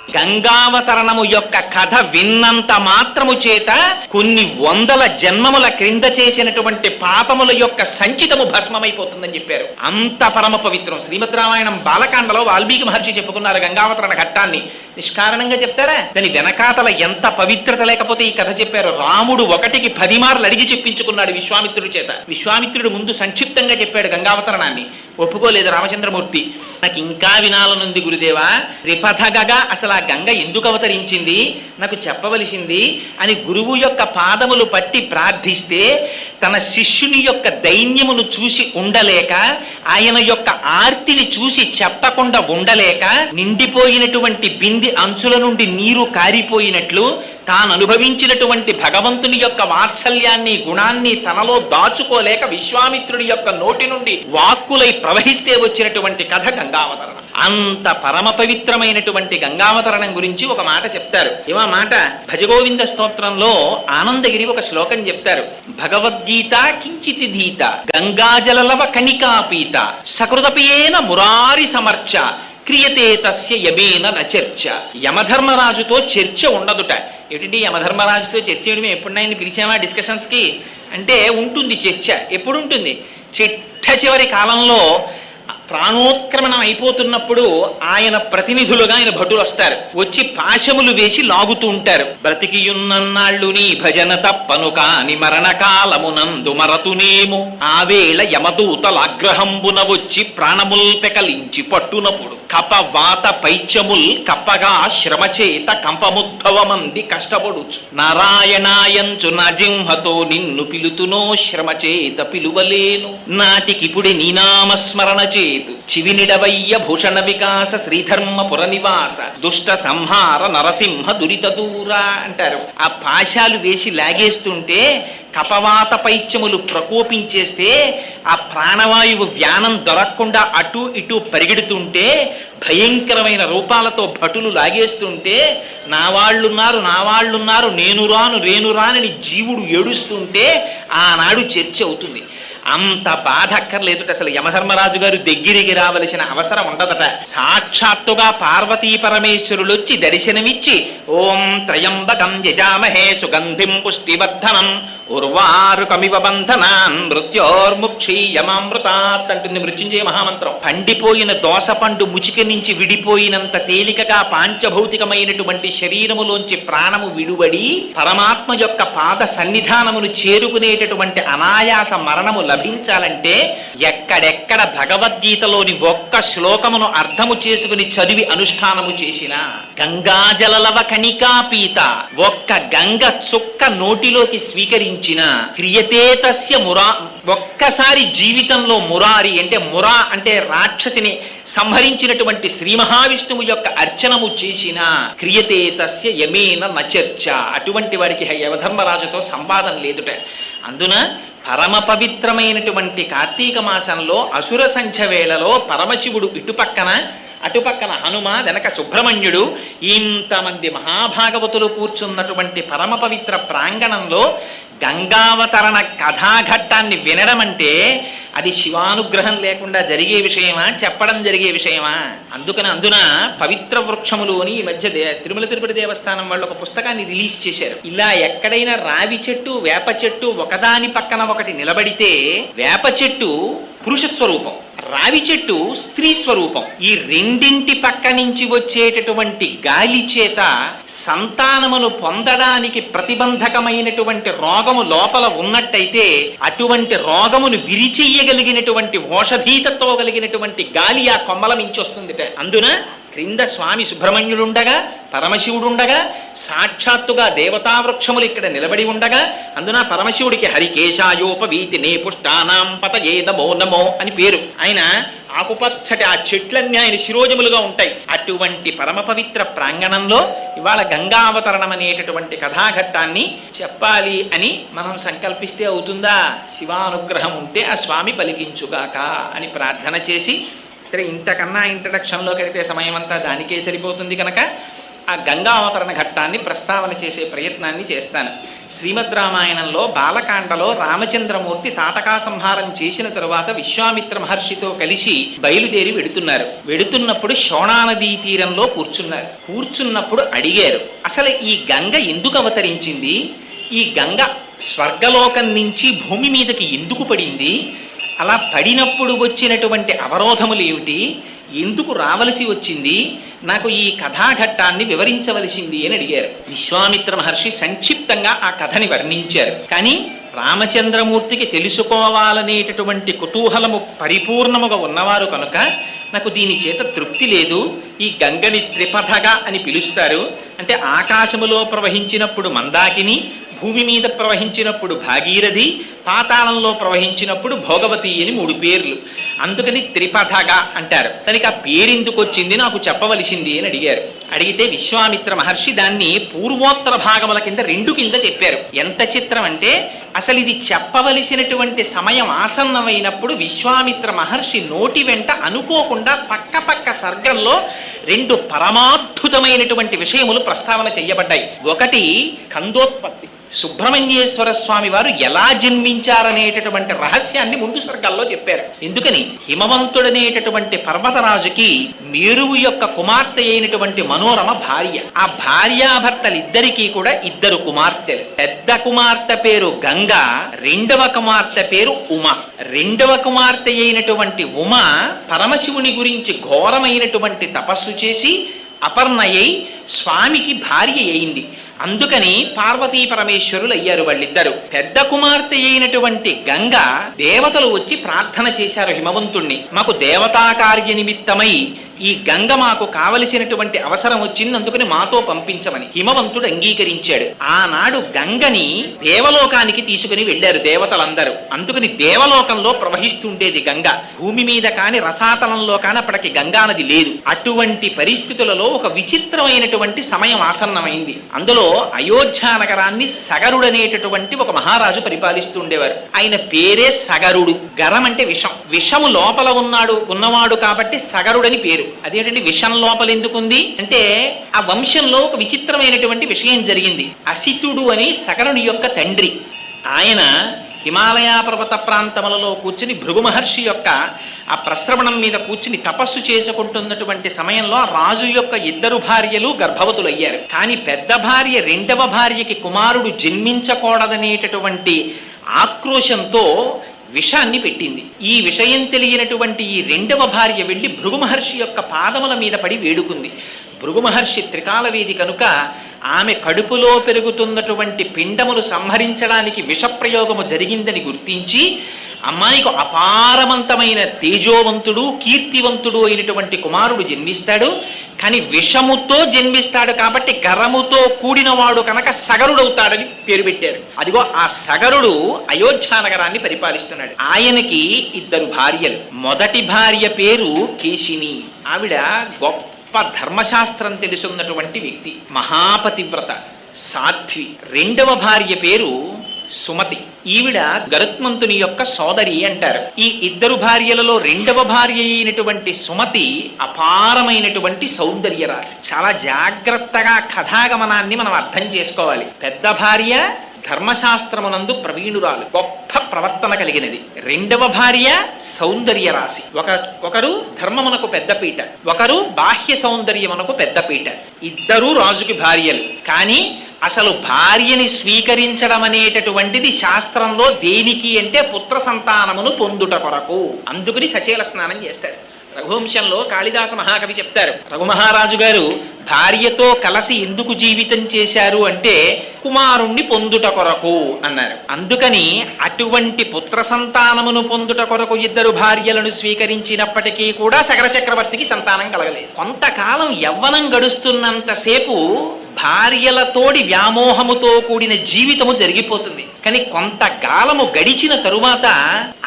గంగావతరణము యొక్క కథ విన్నంత మాత్రము చేత కొన్ని వందల జన్మముల క్రింద చేసినటువంటి పాపముల యొక్క సంచితము భస్మమైపోతుందని చెప్పారు. అంత పరమ పవిత్రం. శ్రీమద్ రామాయణం బాలకాండలో వాల్మీకి మహర్షి చెప్పుకున్నారు గంగావతరణ ఘట్టాన్ని. నిష్కారణంగా చెప్తారా? దాని వెనకాతల ఎంత పవిత్రత లేకపోతే ఈ కథ చెప్పారు. రాముడు 1కి 10 మార్లు అడిగి చెప్పించుకున్నాడు విశ్వామిత్రుడి చేత. విశ్వామిత్రుడు ముందు సంక్షిప్తంగా చెప్పాడు గంగావతరణాన్ని, ఒప్పుకోలేదు రామచంద్రమూర్తి. నాకు ఇంకా వినాలనుంది గురుదేవా, త్రిపథగగా అసలు ఆ గంగ ఎందుకు అవతరించింది నాకు చెప్పవలసింది అని గురువు యొక్క పాదములు పట్టి ప్రార్థిస్తే, తన శిష్యుని యొక్క దైన్యమును చూసి ఉండలేక, ఆయన యొక్క ఆర్తిని చూసి చెప్పకుండా ఉండలేక, నిండిపోయినటువంటి బింది అంచుల నుండి నీరు కారిపోయినట్లు తాను అనుభవించినటువంటి భగవంతుని యొక్క వాత్సల్యాన్ని గుణాన్ని తనలో దాచుకోలేక విశ్వామిత్రుడి యొక్క నోటి నుండి వాక్కులై ప్రవహిస్తే వచ్చినటువంటి కథ గంగావతరణం. అంత పరమ పవిత్రమైనటువంటి గంగావతరణం గురించి ఒక మాట చెప్తారు. ఇవా మాట భజగోవింద స్తోత్రంలో ఆనందగిరి ఒక శ్లోకం చెప్తారు. భగవద్గీత కించితి ధీత గంగాజలలవ కణికాపీత సకృతపేన మురారి సమర్చ క్రియతే తస్య యమేన నచర్చ. యమధర్మరాజుతో చర్చ ఉండదుట. ఏమిటి యమధర్మరాజుతో చర్చ ఏమిటి? మేము ఎప్పుడైనా పిలిచామా డిస్కషన్స్కి అంటే? ఉంటుంది చర్చ. ఎప్పుడు ఉంటుంది? చిట్ట చివరి కాలంలో ప్రాణోత్క్రమణం అయిపోతున్నప్పుడు ఆయన ప్రతినిధులుగా ఆయన భటులు వస్తారు. వచ్చి పాశములు వేసి లాగుతూ ఉంటారు. బ్రతికియున్నన్నాళ్ళు నీ భజన తప్పను కాని మరణకాలమునందు మరతునేము ఆవేళ యమదూతలాగ్రహంబున వచ్చి ప్రాణముల్ పెకలించి పట్టునప్పుడు కపవాత పైత్యముల్ కప్పగా శ్రమచేత కంపముద్భవమంది కష్టపడుచు నారాయణాయంచు నా జింహతో నిన్ను పిలుతునో శ్రమచేత పిలువలేను నాటికిపుడి నీనామస్మరణ చేతు చివినిడవయ్య భూషణ వికాస శ్రీధర్మపుర నివాస దుష్ట సంహార నరసింహ దురిత దూరా అంటారు. ఆ పాశాలు వేసి లాగేస్తుంటే కపవాత పైత్యములు ప్రకోపించేస్తే ఆ ప్రాణవాయువు వ్యానం దొరకకుండా అటు ఇటు పరిగెడుతుంటే భయంకరమైన రూపాలతో భటులు లాగేస్తుంటే నా వాళ్ళున్నారు నేను రానని జీవుడు ఏడుస్తుంటే ఆనాడు చర్చ అవుతుంది. అంత బాధ అక్కర్లేదుట. అసలు యమధర్మరాజు గారు దగ్గరికి రావలసిన అవసరం ఉండదట. సాక్షాత్తుగా పార్వతీ పరమేశ్వరులు వచ్చి దర్శనమిచ్చి ఓం త్రయంబకం యజామహే సుగంధిం పుష్టివర్ధనం ఉర్వారుకమివ బంధనాన్ మృత్యోర్ముక్షీయమామృతాత్ అంటుంది మృత్యుంజయ మహామంత్రం. పండిపోయిన దోసపండు ముచిక నుంచి విడిపోయినంత తేలికగా పాంచభౌతికమైనటువంటి శరీరములోంచి ప్రాణము విడువడి పరమాత్మ యొక్క పాద సన్నిధానమును చేరుకునేటటువంటి అనాయాస మరణము లభించాలంటే ఎక్కడెక్కడ భగవద్గీతలోని ఒక్క శ్లోకమును అర్థము చేసుకుని చదివి అనుష్ఠానము చేసిన గంగాజలలవ కణికాపీత ఒక్క గంగ చుక్క నోటిలోకి స్వీకరించిన క్రియతే తస్య మురా ఒక్కసారి జీవితంలో మురారి అంటే మురా అంటే రాక్షసిని సంహరించినటువంటి శ్రీ మహావిష్ణువు యొక్క అర్చనము చేసిన క్రియతే తస్య యమేన నచర్చ. అటువంటి వారికి యమధర్మరాజుతో సంవాదం లేదుట. అందున పరమ పవిత్రమైనటువంటి కార్తీక మాసంలో అసుర సంధ్య వేళలో పరమశివుడు అటుపక్కన హనుమ, వెనక సుబ్రహ్మణ్యుడు, ఇంతమంది మహాభాగవతులు కూర్చున్నటువంటి పరమ పవిత్ర ప్రాంగణంలో గంగావతరణ కథాఘట్టాన్ని వినడం అంటే అది శివానుగ్రహం లేకుండా జరిగే విషయమా? చెప్పడం జరిగే విషయమా? అందున పవిత్ర వృక్షములు అని ఈ మధ్య తిరుమల తిరుపతి దేవస్థానం వాళ్ళు ఒక పుస్తకాన్ని రిలీజ్ చేశారు. ఇలా ఎక్కడైనా రావి చెట్టు, వేప చెట్టు ఒకదాని పక్కన ఒకటి నిలబడితే వేప చెట్టు పురుష స్వరూపం, రావి చెట్టు స్త్రీ స్వరూపం. ఈ రెండింటి పక్క నుంచి వచ్చేటటువంటి గాలి చేత సంతానమును పొందడానికి ప్రతిబంధకమైనటువంటి రోగము లోపల ఉన్నట్టయితే అటువంటి రోగమును విరిచెయ్యగలిగినటువంటి ఓషధీతత్వం కలిగినటువంటి గాలి ఆ కొమ్మల నుంచి వస్తుంది. అందున క్రింద స్వామి సుబ్రహ్మణ్యుడుండగా, పరమశివుడుండగా, సాక్షాత్తుగా దేవతా వృక్షములు ఇక్కడ నిలబడి ఉండగా, అందున పరమశివుడికి హరికేశాయోపవీతి నే పుష్టానాం పతయే నమో నమో అని పేరు. ఆయన ఆకుపచ్చటి ఆ చెట్లన్నీ ఆయన శిరోజములుగా ఉంటాయి. అటువంటి పరమ పవిత్ర ప్రాంగణంలో ఇవాళ గంగావతరణం అనేటటువంటి కథాఘట్టాన్ని చెప్పాలి అని మనం సంకల్పిస్తే అవుతుందా? శివానుగ్రహం ఉంటే ఆ స్వామి పలికించుగాక అని ప్రార్థన చేసి, సరే ఇంతకన్నా ఇంట్రడక్షన్లోకి వెళితే సమయం అంతా దానికే సరిపోతుంది కనుక ఆ గంగావతరణ ఘట్టాన్ని ప్రస్తావన చేసే ప్రయత్నాన్ని చేస్తాను. శ్రీమద్ రామాయణంలో బాలకాండలో రామచంద్రమూర్తి తాటకా సంహారం చేసిన తరువాత విశ్వామిత్ర మహర్షితో కలిసి బయలుదేరి వెడుతున్నప్పుడు శోణానదీ తీరంలో కూర్చున్నప్పుడు అడిగారు, అసలు ఈ గంగ ఎందుకు అవతరించింది? ఈ గంగ స్వర్గలోకం నుంచి భూమి మీదకి ఎందుకు పడింది? అలా పడినప్పుడు వచ్చినటువంటి అవరోధములు ఏమిటి? ఎందుకు రావలసి వచ్చింది? నాకు ఈ కథాఘట్టాన్ని వివరించవలసింది అని అడిగారు. విశ్వామిత్ర మహర్షి సంక్షిప్తంగా ఆ కథని వర్ణించారు. కానీ రామచంద్రమూర్తికి తెలుసుకోవాలనేటటువంటి కుతూహలము పరిపూర్ణముగా ఉన్నవారు కనుక నాకు దీని చేత తృప్తి లేదు. ఈ గంగని త్రిపథగా అని పిలుస్తారు. అంటే ఆకాశములో ప్రవహించినప్పుడు మందాకిని, భూమి మీద ప్రవహించినప్పుడు భాగీరథి, పాతాళంలో ప్రవహించినప్పుడు భోగవతి అని 3 పేర్లు. అందుకని త్రిపథగా అంటారు. దానికి ఆ పేరెందుకు వచ్చింది నాకు చెప్పవలసింది అని అడిగారు. అడిగితే విశ్వామిత్ర మహర్షి దాన్ని పూర్వోత్తర భాగముల కింద 2 కింద చెప్పారు. ఎంత చిత్రం అంటే అసలు ఇది చెప్పవలసినటువంటి సమయం ఆసన్నమైనప్పుడు విశ్వామిత్ర మహర్షి నోటి వెంట అనుకోకుండా పక్క సర్గంలో 2 పరమాద్భుతమైనటువంటి విషయములు ప్రస్తావన చెయ్యబడ్డాయి. ఒకటి కందోత్పత్తి, సుబ్రహ్మణ్యేశ్వర స్వామి వారు ఎలా జన్మించారనేటటువంటి రహస్యాన్ని ముందు సర్గాల్లో చెప్పారు. ఎందుకని హిమవంతుడనేటటువంటి పర్వతరాజుకి మేరువు యొక్క కుమార్తె అయినటువంటి మనోరమ భార్య. ఆ భార్యాభర్తలిద్దరికీ కూడా 2 కుమార్తెలు. పెద్ద కుమార్తె పేరు గంగ, రెండవ కుమార్తె పేరు ఉమ. రెండవ కుమార్తె అయినటువంటి ఉమ పరమశివుని గురించి ఘోరమైనటువంటి తపస్సు చేసి అపర్ణయై స్వామికి భార్య అయింది. అందుకని పార్వతీ పరమేశ్వరులు అయ్యారు వాళ్ళిద్దరు. పెద్ద కుమార్తె అయినటువంటి గంగ దేవతలు వచ్చి ప్రార్థన చేశారు హిమవంతుణ్ణి, మాకు దేవతా కార్య నిమిత్తమై ఈ గంగ మాకు కావలసినటువంటి అవసరం వచ్చింది, అందుకని మాతో పంపించమని. హిమవంతుడు అంగీకరించాడు. ఆనాడు గంగని దేవలోకానికి తీసుకుని వెళ్ళారు దేవతలందరూ. అందుకని దేవలోకంలో ప్రవహిస్తుండేది గంగ. భూమి మీద కాని రసాతలంలో కాని అప్పటికి గంగా నది లేదు. అటువంటి పరిస్థితులలో ఒక విచిత్రమైనటువంటి సమయం ఆసన్నమైంది. అందులో అయోధ్య నగరాన్ని సగరుడనేటటువంటి ఒక మహారాజు పరిపాలిస్తూ ఉండేవారు. ఆయన పేరే సగరుడు. గరం అంటే విషం. విషము లోపల ఉన్నవాడు కాబట్టి సగరుడని పేరు. అదేంటంటే విషం లోపల ఎందుకుంది అంటే ఆ వంశంలో ఒక విచిత్రమైనటువంటి విషయం జరిగింది. అసితుడు అని సగరుని యొక్క తండ్రి. ఆయన హిమాలయ పర్వత ప్రాంతములలో కూర్చుని భృగు మహర్షి యొక్క ఆ ప్రశ్రవణం మీద కూర్చుని తపస్సు చేసుకుంటున్నటువంటి సమయంలో రాజు యొక్క 2 భార్యలు గర్భవతులయ్యారు. కానీ పెద్ద భార్య రెండవ భార్యకి కుమారుడు జన్మించకూడదనేటటువంటి ఆక్రోశంతో విషాన్ని పెట్టింది. ఈ విషయం తెలియనటువంటి ఈ రెండవ భార్య వెళ్ళి భృగు మహర్షి యొక్క పాదముల మీద పడి వేడుకుంది. భృగు మహర్షి త్రికాలవేది కనుక ఆమె కడుపులో పెరుగుతున్నటువంటి పిండములు సంహరించడానికి విషప్రయోగము జరిగిందని గుర్తించి అమ్మాయికి అపారవంతమైన తేజోవంతుడు కీర్తివంతుడు అయినటువంటి కుమారుడు జన్మిస్తాడు. కానీ విషముతో జన్మిస్తాడు కాబట్టి గరముతో కూడినవాడు కనుక సగరుడవుతాడని పేరు పెట్టారు. అదిగో ఆ సగరుడు అయోధ్య నగరాన్ని పరిపాలిస్తున్నాడు. ఆయనకి 2 భార్యలు. మొదటి భార్య పేరు కేశిని. ఆవిడ గొప్ప ధర్మశాస్త్రం తెలుసున్నటువంటి వ్యక్తి, మహాపతివ్రత, సాధ్వి. రెండవ భార్య పేరు సుమతి. ఈవిడ గరుత్మంతుని యొక్క సోదరి అంటారు. ఈ 2 భార్యలలో రెండవ భార్య అయినటువంటి సుమతి అపారమైనటువంటి సౌందర్య రాశి. చాలా జాగ్రత్తగా కథాగమనాన్ని మనం అర్థం చేసుకోవాలి. పెద్ద భార్య ధర్మశాస్త్రమునందు ప్రవీణురాలు, గొప్ప ప్రవర్తన కలిగినది. రెండవ భార్య సౌందర్య రాశి. ఒకరు ధర్మమునకు పెద్దపీట, ఒకరు బాహ్య సౌందర్యమునకు పెద్దపీట. 2 రాజుకి భార్యలు. కానీ అసలు భార్యని స్వీకరించడం అనేటటువంటిది శాస్త్రంలో దేనికి అంటే పుత్ర సంతానమును పొందుట కొరకు. అందుకని సచేల స్నానం చేస్తాడు. రఘువంశంలో కాళిదాస మహాకవి చెప్తారు, రఘుమహారాజు గారు భార్యతో కలిసి ఎందుకు జీవితం చేశారు అంటే కుమారుణ్ణి పొందుట కొరకు అన్నారు. అందుకని అటువంటి పుత్ర సంతానమును పొందుట కొరకు 2 భార్యలను స్వీకరించినప్పటికీ కూడా సగర చక్రవర్తికి సంతానం కలగలేదు. కొంతకాలం యవ్వనం గడుస్తున్నంతసేపు భార్యలతోడి వ్యామోహముతో కూడిన జీవితము జరిగిపోతుంది. కానీ కొంతకాలము గడిచిన తరువాత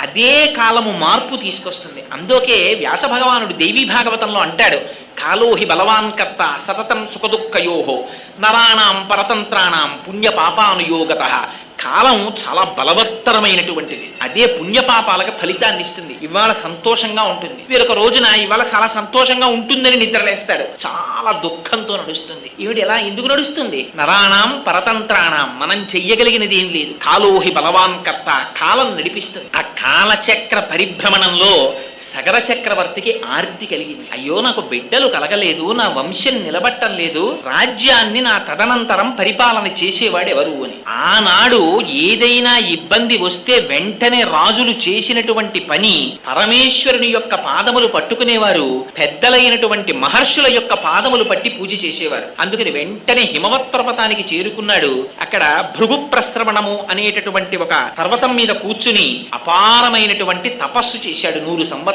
అదే కాలము మార్పు తీసుకొస్తుంది. అందుకే వ్యాస భగవానుడు దేవీ భాగవతంలో అంటాడు, కాలోహి బలవాన్ కర్త సతతం సుఖదుఃఖయోహో నరాణాం పరతంత్రాణం పుణ్య పాపానుయోగత కాలం చాలా బలవత్తరమైనటువంటిది. అదే పుణ్యపాపాలకు ఫలితాన్ని ఇస్తుంది. ఇవాళ సంతోషంగా ఉంటుంది, వేరొక రోజున ఇవాళ చాలా సంతోషంగా ఉంటుందని నిద్రలేస్తాడు, చాలా దుఃఖంతో నడుస్తుంది. ఈవిడ ఎలా ఎందుకు నడుస్తుంది? నరాణం పరతంత్రాణం, మనం చెయ్యగలిగినది ఏం లేదు. కాలోహి బలవాన్ కర్త, కాలం నడిపిస్తుంది. ఆ కాలచక్ర పరిభ్రమణంలో సగర చక్రవర్తికి ఆర్తి కలిగింది. అయ్యో, నాకు బిడ్డలు కలగలేదు, నా వంశం నిలబట్టం లేదు, రాజ్యాన్ని నా తదనంతరం పరిపాలన చేసేవాడు ఎవరు అని. ఆనాడు ఏదైనా ఇబ్బంది వస్తే వెంటనే రాజులు చేసినటువంటి పని పరమేశ్వరుని యొక్క పాదములు పట్టుకునేవారు, పెద్దలైనటువంటి మహర్షుల యొక్క పాదములు పట్టి పూజ చేసేవారు. అందుకని వెంటనే హిమవత్ పర్వతానికి చేరుకున్నాడు. అక్కడ భృగు ప్రశ్రవణము అనేటటువంటి ఒక పర్వతం మీద కూర్చుని అపారమైనటువంటి తపస్సు చేశాడు 100 సంవత్సరాలు.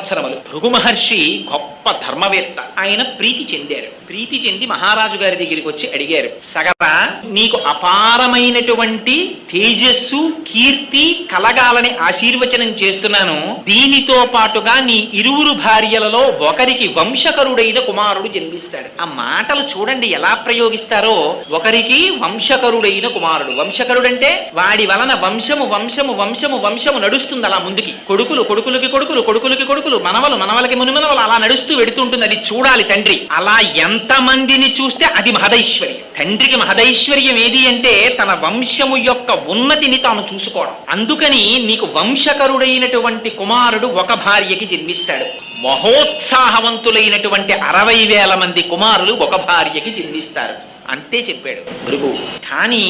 భృగు మహర్షి గొప్ప ధర్మవేత్త. ఆయన ప్రీతి చెందారు. ప్రీతి చెంది మహారాజు గారి దగ్గరికి వచ్చి అడిగారు, సగరా, నీకు అపారమైనటువంటి తేజస్సు కీర్తి కలగాలని ఆశీర్వచనం చేస్తున్నాను. దీనితో పాటుగా నీ ఇరువురు భార్యలలో ఒకరికి వంశకరుడైన కుమారుడు జన్మిస్తాడు. ఆ మాటలు చూడండి ఎలా ప్రయోగిస్తారో. ఒకరికి వంశకరుడైన కుమారుడు. వంశకరుడంటే వాడి వలన వంశము వంశము వంశము వంశము నడుస్తుంది అలా ముందుకి. కొడుకులు కొడుకులకి కొడుకులు, కొడుకులకి కొడుకులు, మనవలు మనవలకి మునిమనవలు, అలా నడుస్తూ వెడుతుంటుంది. అది చూడాలి తండ్రి. అలా ఎంతమందిని చూస్తే అది మహదైశ్వర్యం. తండ్రికి మహదైశ్వర్యం ఏది అంటే తన వంశము యొక్క ఉన్నతిని తాను చూసుకోవడం. అందుకని నీకు వంశకరుడైనటువంటి కుమారుడు ఒక భార్యకి జన్మిస్తాడు. మహోత్సాహవంతులైనటువంటి 60,000 మంది కుమారులు ఒక భార్యకి జన్మిస్తారు. అంతే చెప్పాడు భృగు. కానీ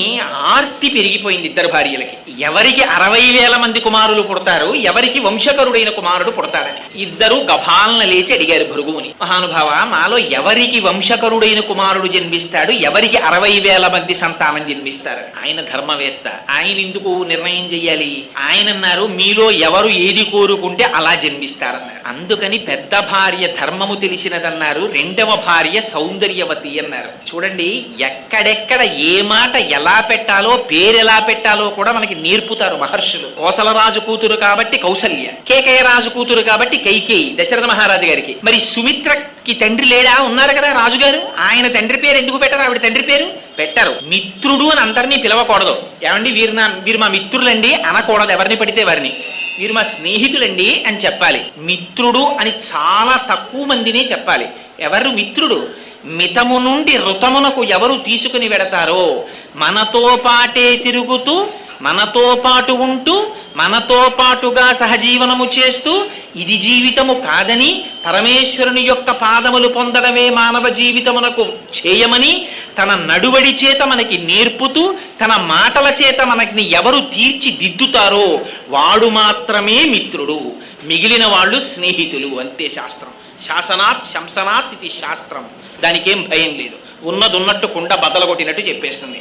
ఆర్తి పెరిగిపోయింది ఇద్దరు భార్యలకి. ఎవరికి 60,000 మంది కుమారులు పుడతారు, ఎవరికి వంశకరుడైన కుమారుడు పుడతాడని ఇద్దరు గభాలన లేచి అడిగారు భృగువుని, మహానుభావ, మాలో ఎవరికి వంశకరుడైన కుమారుడు జన్మిస్తాడు, ఎవరికి 60,000 మంది సంతానం జన్మిస్తారు? ఆయన ధర్మవేత్త, ఆయన ఎందుకు నిర్ణయం చెయ్యాలి? ఆయన అన్నారు, మీలో ఎవరు ఏది కోరుకుంటే అలా జన్మిస్తారన్నారు. అందుకని పెద్ద భార్య ధర్మము తెలిసినదన్నారు, రెండవ భార్య సౌందర్యవతి అన్నారు. చూడండి, ఎక్కడెక్కడ ఏ మాట ఎలా పెట్టాలో, పేరెలా పెట్టాలో కూడా మనకి నేర్పుతారు మహర్షులు. కోసలరాజు కూతురు కాబట్టి కౌసల్య, కేకయ్య రాజు కూతురు కాబట్టి కైకేయి దశరథ మహారాజు గారికి. మరి సుమిత్రకి తండ్రి లేడా? ఉన్నారు కదా రాజుగారు. ఆయన తండ్రి పేరు ఎందుకు పెట్టారు? ఆవిడ తండ్రి పేరు పెట్టారు. మిత్రుడు అని అందరినీ పిలవకూడదు. ఏమండి, వీరు మా మిత్రులండి అనకూడదు ఎవరిని పడితే వారిని. వీరు మా స్నేహితులండి అని చెప్పాలి. మిత్రుడు అని చాలా తక్కువ మందినే చెప్పాలి. ఎవరు మిత్రుడు? మితము నుండి ఋతమునకు ఎవరు తీసుకుని వెడతారో, మనతో పాటే తిరుగుతూ, మనతో పాటు ఉంటూ, మనతో పాటుగా సహజీవనము చేస్తూ, ఇది జీవితము కాదని పరమేశ్వరుని యొక్క పాదములు పొందడమే మానవ జీవితమునకు చేయమని తన నడువడి చేత మనకి నేర్పుతూ, తన మాటల చేత మనకి ఎవరు తీర్చిదిద్దుతారో వాడు మాత్రమే మిత్రుడు, మిగిలిన వాళ్ళు స్నేహితులు. అంతే శాస్త్రం. శాసనాత్ శంసనాత్ ఇది శాస్త్రం. దానికేం భయం లేదు. ఉన్నదున్నట్టు కుండ బద్దలగొట్టినట్టు చెప్పేస్తుంది.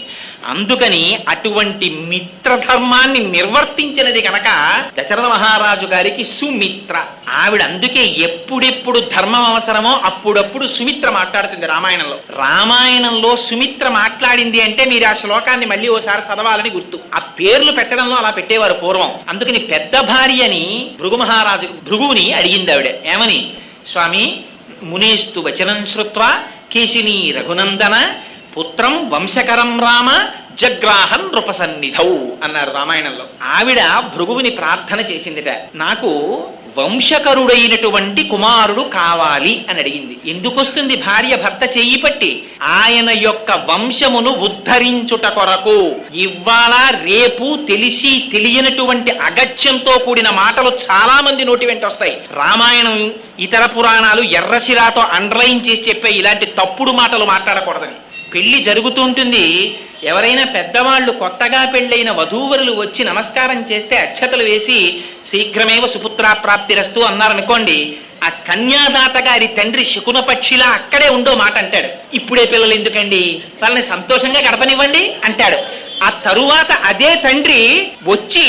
అందుకని అటువంటి మిత్రధర్మాన్ని నిర్వర్తించినది కనుక దశరథ మహారాజు గారికి సుమిత్ర. ఆవిడ అందుకే ఎప్పుడెప్పుడు ధర్మం అవసరమో అప్పుడప్పుడు సుమిత్ర మాట్లాడుతుంది రామాయణంలో. రామాయణంలో సుమిత్ర మాట్లాడింది అంటే మీరు ఆ శ్లోకాన్ని మళ్ళీ ఓసారి చదవాలని గుర్తు. ఆ పేర్లు పెట్టడంలో అలా పెట్టేవారు పూర్వం. అందుకని పెద్ద భార్యని భృగువుని అడిగింది ఆవిడ. ఏమని? స్వామి, మునేస్తు వచనం శ్రుత్వా కేశినీ రఘునందన పుత్రం వంశకరం రామ జగ్రాహం నృపసన్నిధౌ అన్నారు రామాయణంలో. ఆవిడ భృగువుని ప్రార్థన చేసిందిట, నాకు వంశకరుడైనటువంటి కుమారుడు కావాలి అని అడిగింది. ఎందుకు వస్తుంది భార్య భర్త చెయ్యి పట్టి? ఆయన యొక్క వంశమును ఉద్ధరించుట కొరకు. ఇవాళ రేపు తెలిసి తెలియనటువంటి అగత్యంతో కూడిన మాటలు చాలా మంది నోటి వెంట వస్తాయి. రామాయణం ఇతర పురాణాలు ఎర్రశిరాతో అండర్లైన్ చేసి చెప్పే ఇలాంటి తప్పుడు మాటలు మాట్లాడకూడదని. పెళ్లి జరుగుతుంటుంది, ఎవరైనా పెద్దవాళ్ళు కొత్తగా పెళ్ళైన వధూవరులు వచ్చి నమస్కారం చేస్తే అక్షతలు వేసి శీఘ్రమేవ సుపుత్రా ప్రాప్తిరస్తు అన్నారనుకోండి, ఆ కన్యాదాత గారి తండ్రి శకున పక్షిలా అక్కడే ఉండో మాట అంటాడు. ఇప్పుడే పిల్లలు ఎందుకండి, వాళ్ళని సంతోషంగా గడపనివ్వండి అంటాడు. ఆ తరువాత అదే తండ్రి వచ్చి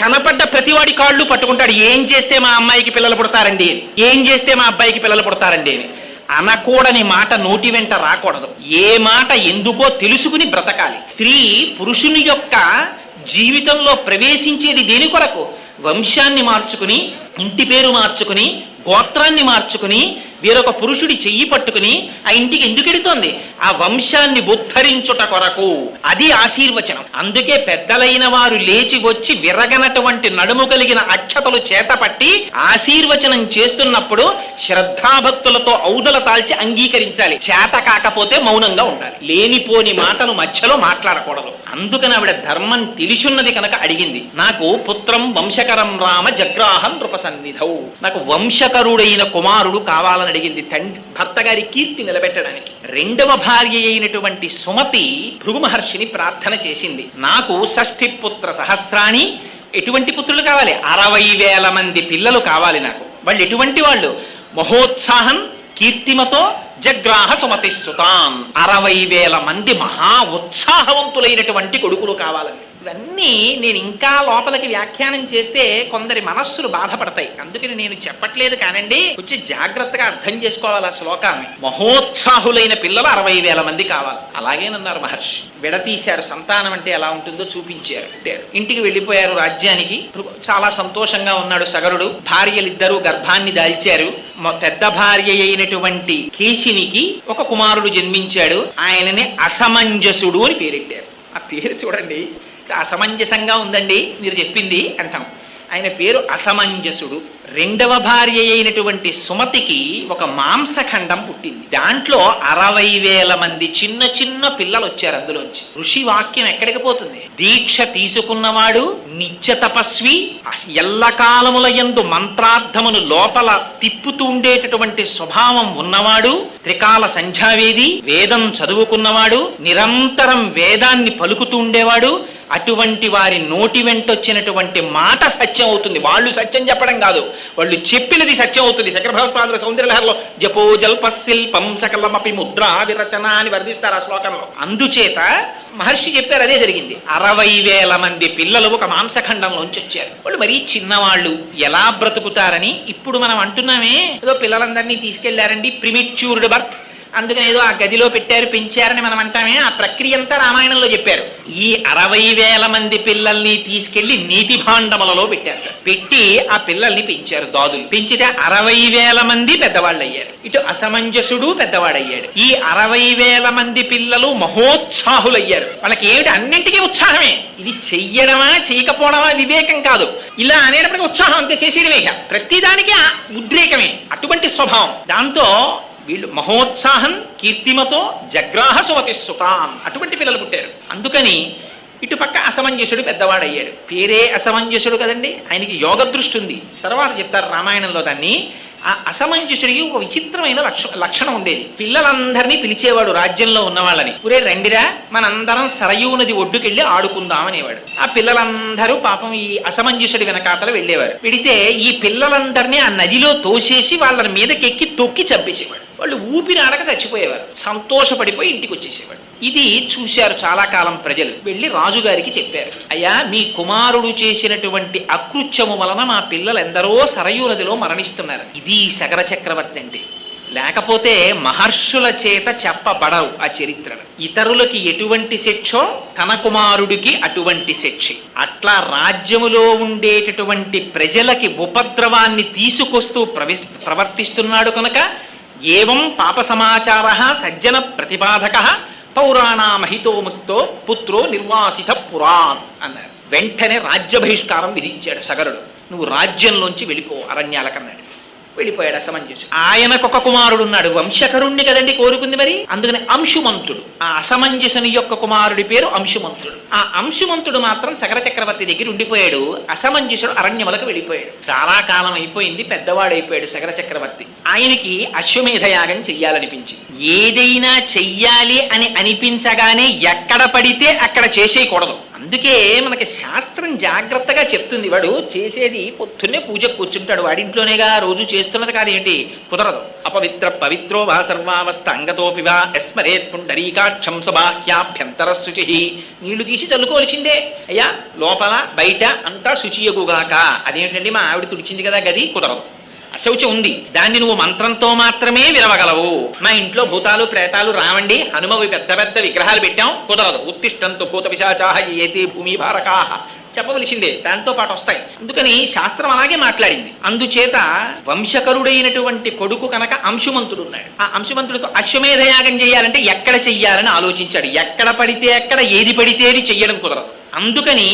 కనపడ్డ ప్రతివాడి కాళ్ళు పట్టుకుంటాడు. ఏం చేస్తే మా అమ్మాయికి పిల్లలు పుడతారండి, ఏం చేస్తే మా అబ్బాయికి పిల్లలు పుడతారండి అని. అనకూడని మాట నోటి వెంట రాకూడదు. ఏ మాట ఎందుకో తెలుసుకుని బ్రతకాలి. స్త్రీ పురుషుని యొక్క జీవితంలో ప్రవేశించేది దేని కొరకు? వంశాన్ని మార్చుకుని, ఇంటి పేరు మార్చుకుని, గోత్రాన్ని మార్చుకుని, వేరొక పురుషుడి చెయ్యి పట్టుకుని ఆ ఇంటికి ఎందుకు ఎడుతోంది? ఆ వంశాన్ని ఉద్ధరించుట కొరకు. అది ఆశీర్వచనం. అందుకే పెద్దలైన వారు లేచి వచ్చి విరగనటువంటి నడుము కలిగిన అక్షతలు చేతపట్టి ఆశీర్వచనం చేస్తున్నప్పుడు శ్రద్ధాభక్తులతో ఔదల తాల్చి అంగీకరించాలి. చేత కాకపోతే మౌనంగా ఉండాలి. లేనిపోని మాటలు మధ్యలో మాట్లాడకూడదు. అందుకని ఆవిడ ధర్మం తెలిసున్నది కనుక అడిగింది. నాకు పుత్రం వంశకరం రామ జగ్రాహం నృపసన్నిధౌ, నాకు వంశకరుడైన కుమారుడు కావాలని అడిగింది. భర్త గారి కీర్తి నిలబెట్టడానికి. రెండవ భార్య అయినటువంటి సుమతి భృగు మహర్షిని ప్రార్థన చేసింది. నాకు షష్ఠి పుత్ర సహస్రాణి, ఎటువంటి పుత్రులు కావాలి? 60,000 మంది పిల్లలు కావాలి నాకు. వాళ్ళు ఎటువంటి వాళ్ళు? మహోత్సాహం కీర్తిమతో జగ్రాహ సుమతి సుతాన్, 60,000 మంది మహా ఉత్సాహవంతులైనటువంటి కొడుకులు కావాలని. ఇవన్నీ నేను ఇంకా లోపలికి వ్యాఖ్యానం చేస్తే కొందరి మనస్సులు బాధపడతాయి. అందుకని నేను చెప్పట్లేదు కానండి, కొంచెం జాగ్రత్తగా అర్థం చేసుకోవాలి ఆ శ్లోకాన్ని. మహోత్సాహులైన పిల్లలు 60,000 మంది కావాలి. అలాగేనన్నారు మహర్షి. విడతీశారు. సంతానం అంటే ఎలా ఉంటుందో చూపించారు. ఇంటికి వెళ్ళిపోయారు రాజ్యానికి. చాలా సంతోషంగా ఉన్నాడు సగరుడు. భార్యలిద్దరూ గర్భాన్ని దాల్చారు. పెద్ద భార్య అయినటువంటి కేశినికి ఒక కుమారుడు జన్మించాడు. ఆయనని అసమంజసుడు అని పేరెట్టారు. ఆ పేరు చూడండి, అసమంజసంగా ఉందండి మీరు చెప్పింది అంటాం. ఆయన పేరు అసమంజసుడు. రెండవ భార్య అయినటువంటి సుమతికి ఒక మాంసఖండం పుట్టింది. దాంట్లో 60,000 మంది చిన్న చిన్న పిల్లలు వచ్చారు. అందులోంచి ఋషి వాక్యం ఎక్కడికి పోతుంది? దీక్ష తీసుకున్నవాడు, నిత్య తపస్వి, ఎల్లకాలముల యందు మంత్రార్థమును లోపల తిప్పుతూ ఉండేటటువంటి స్వభావం ఉన్నవాడు, త్రికాల సంధ్యావేది, వేదం చదువుకున్నవాడు, నిరంతరం వేదాన్ని పలుకుతూ ఉండేవాడు. అటువంటి వారి నోటి వెంటొచ్చినటువంటి మాట సత్యం అవుతుంది. వాళ్ళు సత్యం చెప్పడం కాదు, వాళ్ళు చెప్పినది సత్యం అవుతుంది. శంకర భగవత్పాదుల సౌందర్యలహరిలో జపో జల్ప శిల్పం సకలమపి ముద్రా విరచన అని వర్ణిస్తారు ఆ శ్లోకంలో. అందుచేత మహర్షి చెప్పారు, అదే జరిగింది. 60,000 మంది పిల్లలు ఒక మాంసఖండంలోంచి వచ్చారు. వాళ్ళు మరీ చిన్నవాళ్ళు, ఎలా బ్రతుకుతారని ఇప్పుడు మనం అంటున్నామే, ఏదో పిల్లలందరినీ తీసుకెళ్లారండి, ప్రిమిచ్యూర్డ్ బర్త్, అందుకని ఏదో ఆ గదిలో పెట్టారు పెంచారని మనం అంటామే. ఆ ప్రక్రియ అంతా రామాయణంలో చెప్పారు. ఈ 60,000 మంది పిల్లల్ని తీసుకెళ్లి నీతి భాండములలో పెట్టారు. పెట్టి ఆ పిల్లల్ని పెంచారు. దాదులు పెంచితే 60,000 మంది పెద్దవాళ్ళు అయ్యారు. ఇటు అసమంజసుడు పెద్దవాడయ్యాడు. ఈ 60,000 మంది పిల్లలు మహోత్సాహులయ్యారు. వాళ్ళకి ఏమిటి? అన్నింటికీ ఉత్సాహమే. ఇది చెయ్యడమా చేయకపోవడమా వివేకం కాదు. ఇలా అనేటప్పటికీ ఉత్సాహం అంతే, చేసేయడమే. ప్రతిదానికి ఉద్రేకమే, అటువంటి స్వభావం. దాంతో వీళ్ళు మహోత్సాహం కీర్తిమతో జగ్రాహ సుమతి సుతాం, అటువంటి పిల్లలు పుట్టారు. అందుకని ఇటుపక్క అసమంజసుడు పెద్దవాడయ్యాడు. పేరే అసమంజసుడు కదండి, ఆయనకి యోగ దృష్టి ఉంది. తర్వాత చెప్తారు రామాయణంలో దాన్ని. ఆ అసమంజసుడికి ఒక విచిత్రమైన లక్షణం ఉండేది. పిల్లలందరినీ పిలిచేవాడు రాజ్యంలో ఉన్న వాళ్ళని. ఒరే రండిరా, మనందరం సరయూ నది ఒడ్డుకెళ్ళి ఆడుకుందాం అనేవాడు. ఆ పిల్లలందరూ పాపం ఈ అసమంజసుడి వెనకాతల వెళ్ళేవారు. వెడితే ఈ పిల్లలందరినీ ఆ నదిలో తోసేసి వాళ్ళని మీదకెక్కి తొక్కి చంపేసేవాడు. వాళ్ళు ఊపిరి ఆడక చచ్చిపోయేవారు. సంతోషపడిపోయి ఇంటికి వచ్చేసేవాడు. ఇది చూశారు చాలా కాలం ప్రజలు. వెళ్ళి రాజుగారికి చెప్పారు, అయ్యా మీ కుమారుడు చేసినటువంటి అకృత్యము వలన మా పిల్లలు ఎందరో సరయూ నదిలో మరణిస్తున్నారు. ఇది శకర చక్రవర్తి అంటే. లేకపోతే మహర్షుల చేత చెప్పబడవు ఆ చరిత్రను. ఇతరులకి ఎటువంటి శిక్షో తన కుమారుడికి అటువంటి శిక్ష. అట్లా రాజ్యములో ఉండేటటువంటి ప్రజలకి ఉపద్రవాన్ని తీసుకొస్తూ ప్రవర్తిస్తున్నాడు కనుక ఏవం పాప సమాచార సజ్జన ప్రతిపాదక పౌరాణామహితో ముక్తో పుత్రో నిర్వాసిత పురాన్ అన్నారు. వెంటనే రాజ్య బహిష్కారం విధించాడు సగరుడు. నువ్వు రాజ్యంలోంచి వెళ్ళిపో అరణ్యాలకన్నాడు. వెళ్ళిపోయాడు అసమంజసు. ఆయనకొక కుమారుడు ఉన్నాడు, వంశకరుణ్ణి కదండి కోరుకుంది మరి. అందుకని అంశుమంతుడు, ఆ అసమంజసుని యొక్క కుమారుడి పేరు అంశుమంతుడు. ఆ అంశుమంతుడు మాత్రం సగర చక్రవర్తి దగ్గర ఉండిపోయాడు. అసమంజసుడు అరణ్యములకు వెళ్ళిపోయాడు. చాలా కాలం అయిపోయింది, పెద్దవాడైపోయాడు సగర చక్రవర్తి. ఆయనకి అశ్వమేధ యాగం చెయ్యాలనిపించింది. ఏదైనా చెయ్యాలి అని అనిపించగానే ఎక్కడ పడితే అక్కడ చేసేయకూడదు. అందుకే మనకి శాస్త్రం జాగ్రత్తగా చెప్తుంది. వాడు చేసేది పొద్దున్నే పూజకు కూర్చుంటాడు, వాడింట్లోనేగా రోజు చేస్తున్నది కాదు. ఏంటి కుదరదు. అపవిత్ర పవిత్రో వా సర్వావస్థ అంగతోపి వా యస్మరేత్ పుండరీకాక్షం సబాహ్యాభ్యంతర శుచి. నీళ్లు తీసి చల్లుకోవాల్సిందే. అయ్యా లోపల బయట అంతా శుచియగుగాక. అదేంటండి మా ఆవిడ తుడిచింది కదా గది, కుదరదు. అశౌచం ఉంది, దాన్ని నువ్వు మంత్రంతో మాత్రమే విరవగలవు. మా ఇంట్లో భూతాలు ప్రేతాలు రావండి, హనుమవి పెద్ద పెద్ద విగ్రహాలు పెట్టాం, కుదరదు. ఉత్తిష్టంతో భూత పిశాచాహ ఏతే భూమి భారకాహ చెప్పవలసిందే, దాంతో పాటు వస్తాయి. అందుకని శాస్త్రం అలాగే మాట్లాడింది. అందుచేత వంశకరుడైనటువంటి కొడుకు కనుక అంశుమంతుడు ఉన్నాడు. ఆ అంశుమంతుడితో అశ్వమేధయాగం చేయాలంటే ఎక్కడ చెయ్యాలని ఆలోచించాడు. ఎక్కడ పడితే ఎక్కడ, ఏది పడితే అది చెయ్యడం కుదరదు. అందుకని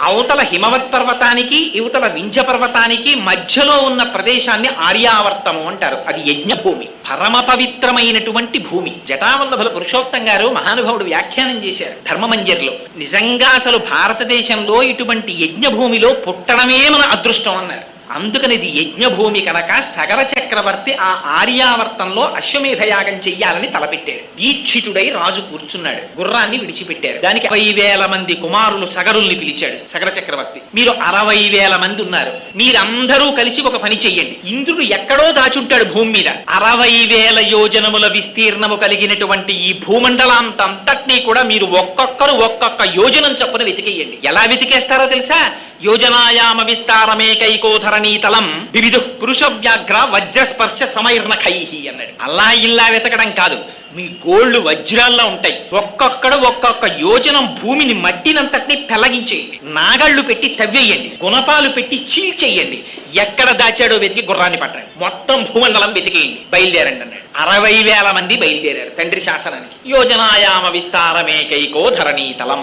అవతల హిమవత్ పర్వతానికి ఇవతల వింధ్య పర్వతానికి మధ్యలో ఉన్న ప్రదేశాన్ని ఆర్యావర్తము అంటారు. అది యజ్ఞభూమి, పరమ పవిత్రమైనటువంటి భూమి. జటావల్లభుల పురుషోత్తం గారు మహానుభావుడు వ్యాఖ్యానం చేశారు ధర్మమంజరిలో. నిజంగా అసలు భారతదేశంలో ఇటువంటి యజ్ఞభూమిలో పుట్టడమే మన అదృష్టం అన్నారు. అందుకని ఇది యజ్ఞభూమి కనుక సగర చక్రవర్తి ఆ ఆర్యావర్తంలో అశ్వమేధయాగం చెయ్యాలని తలపెట్టాడు. దీక్షితుడై రాజు కూర్చున్నాడు. గుర్రాన్ని విడిచిపెట్టారు. దానికి 60,000 మంది కుమారులు సగరుల్ని పిలిచాడు సగర చక్రవర్తి. మీరు 60,000 మంది ఉన్నారు, మీరందరూ కలిసి ఒక పని చెయ్యండి. ఇంద్రుడు ఎక్కడో దాచుంటాడు భూమి మీద. 60,000 యోజనముల విస్తీర్ణము కలిగినటువంటి ఈ భూమండలాంతంతటినీ కూడా మీరు ఒక్కొక్కరు ఒక్కొక్క యోజనం చొప్పున వెతికేయండి. ఎలా వెతికేస్తారో తెలుసా? యోజనాయామ విస్తారమేకైకోధరణీతలం వివిధ పురుష వ్యాఘ్ర వజ్రస్పర్శ సమైర్ణఖైహి అన్నాడు. అలా ఇలా వెతకడం కాదు, మీ గోళ్లు వజ్రాల్లో ఉంటాయి. ఒక్కొక్క యోజనం భూమిని మట్టినంతటిని పెళ్లగించేయండి. నాగళ్లు పెట్టి తవ్వేయండి, గుణపాలు పెట్టి చీల్చేయండి. ఎక్కడ దాచాడో వెతికి గుర్రాన్ని పట్టండి. మొత్తం భూమండలం వెతికేయండి, బయలుదేరండి అన్నాడు. 60,000 మంది బయలుదేరారు తండ్రి శాసనానికి. యోజనాయామ విస్తారమేకైకో ధరణీతలం,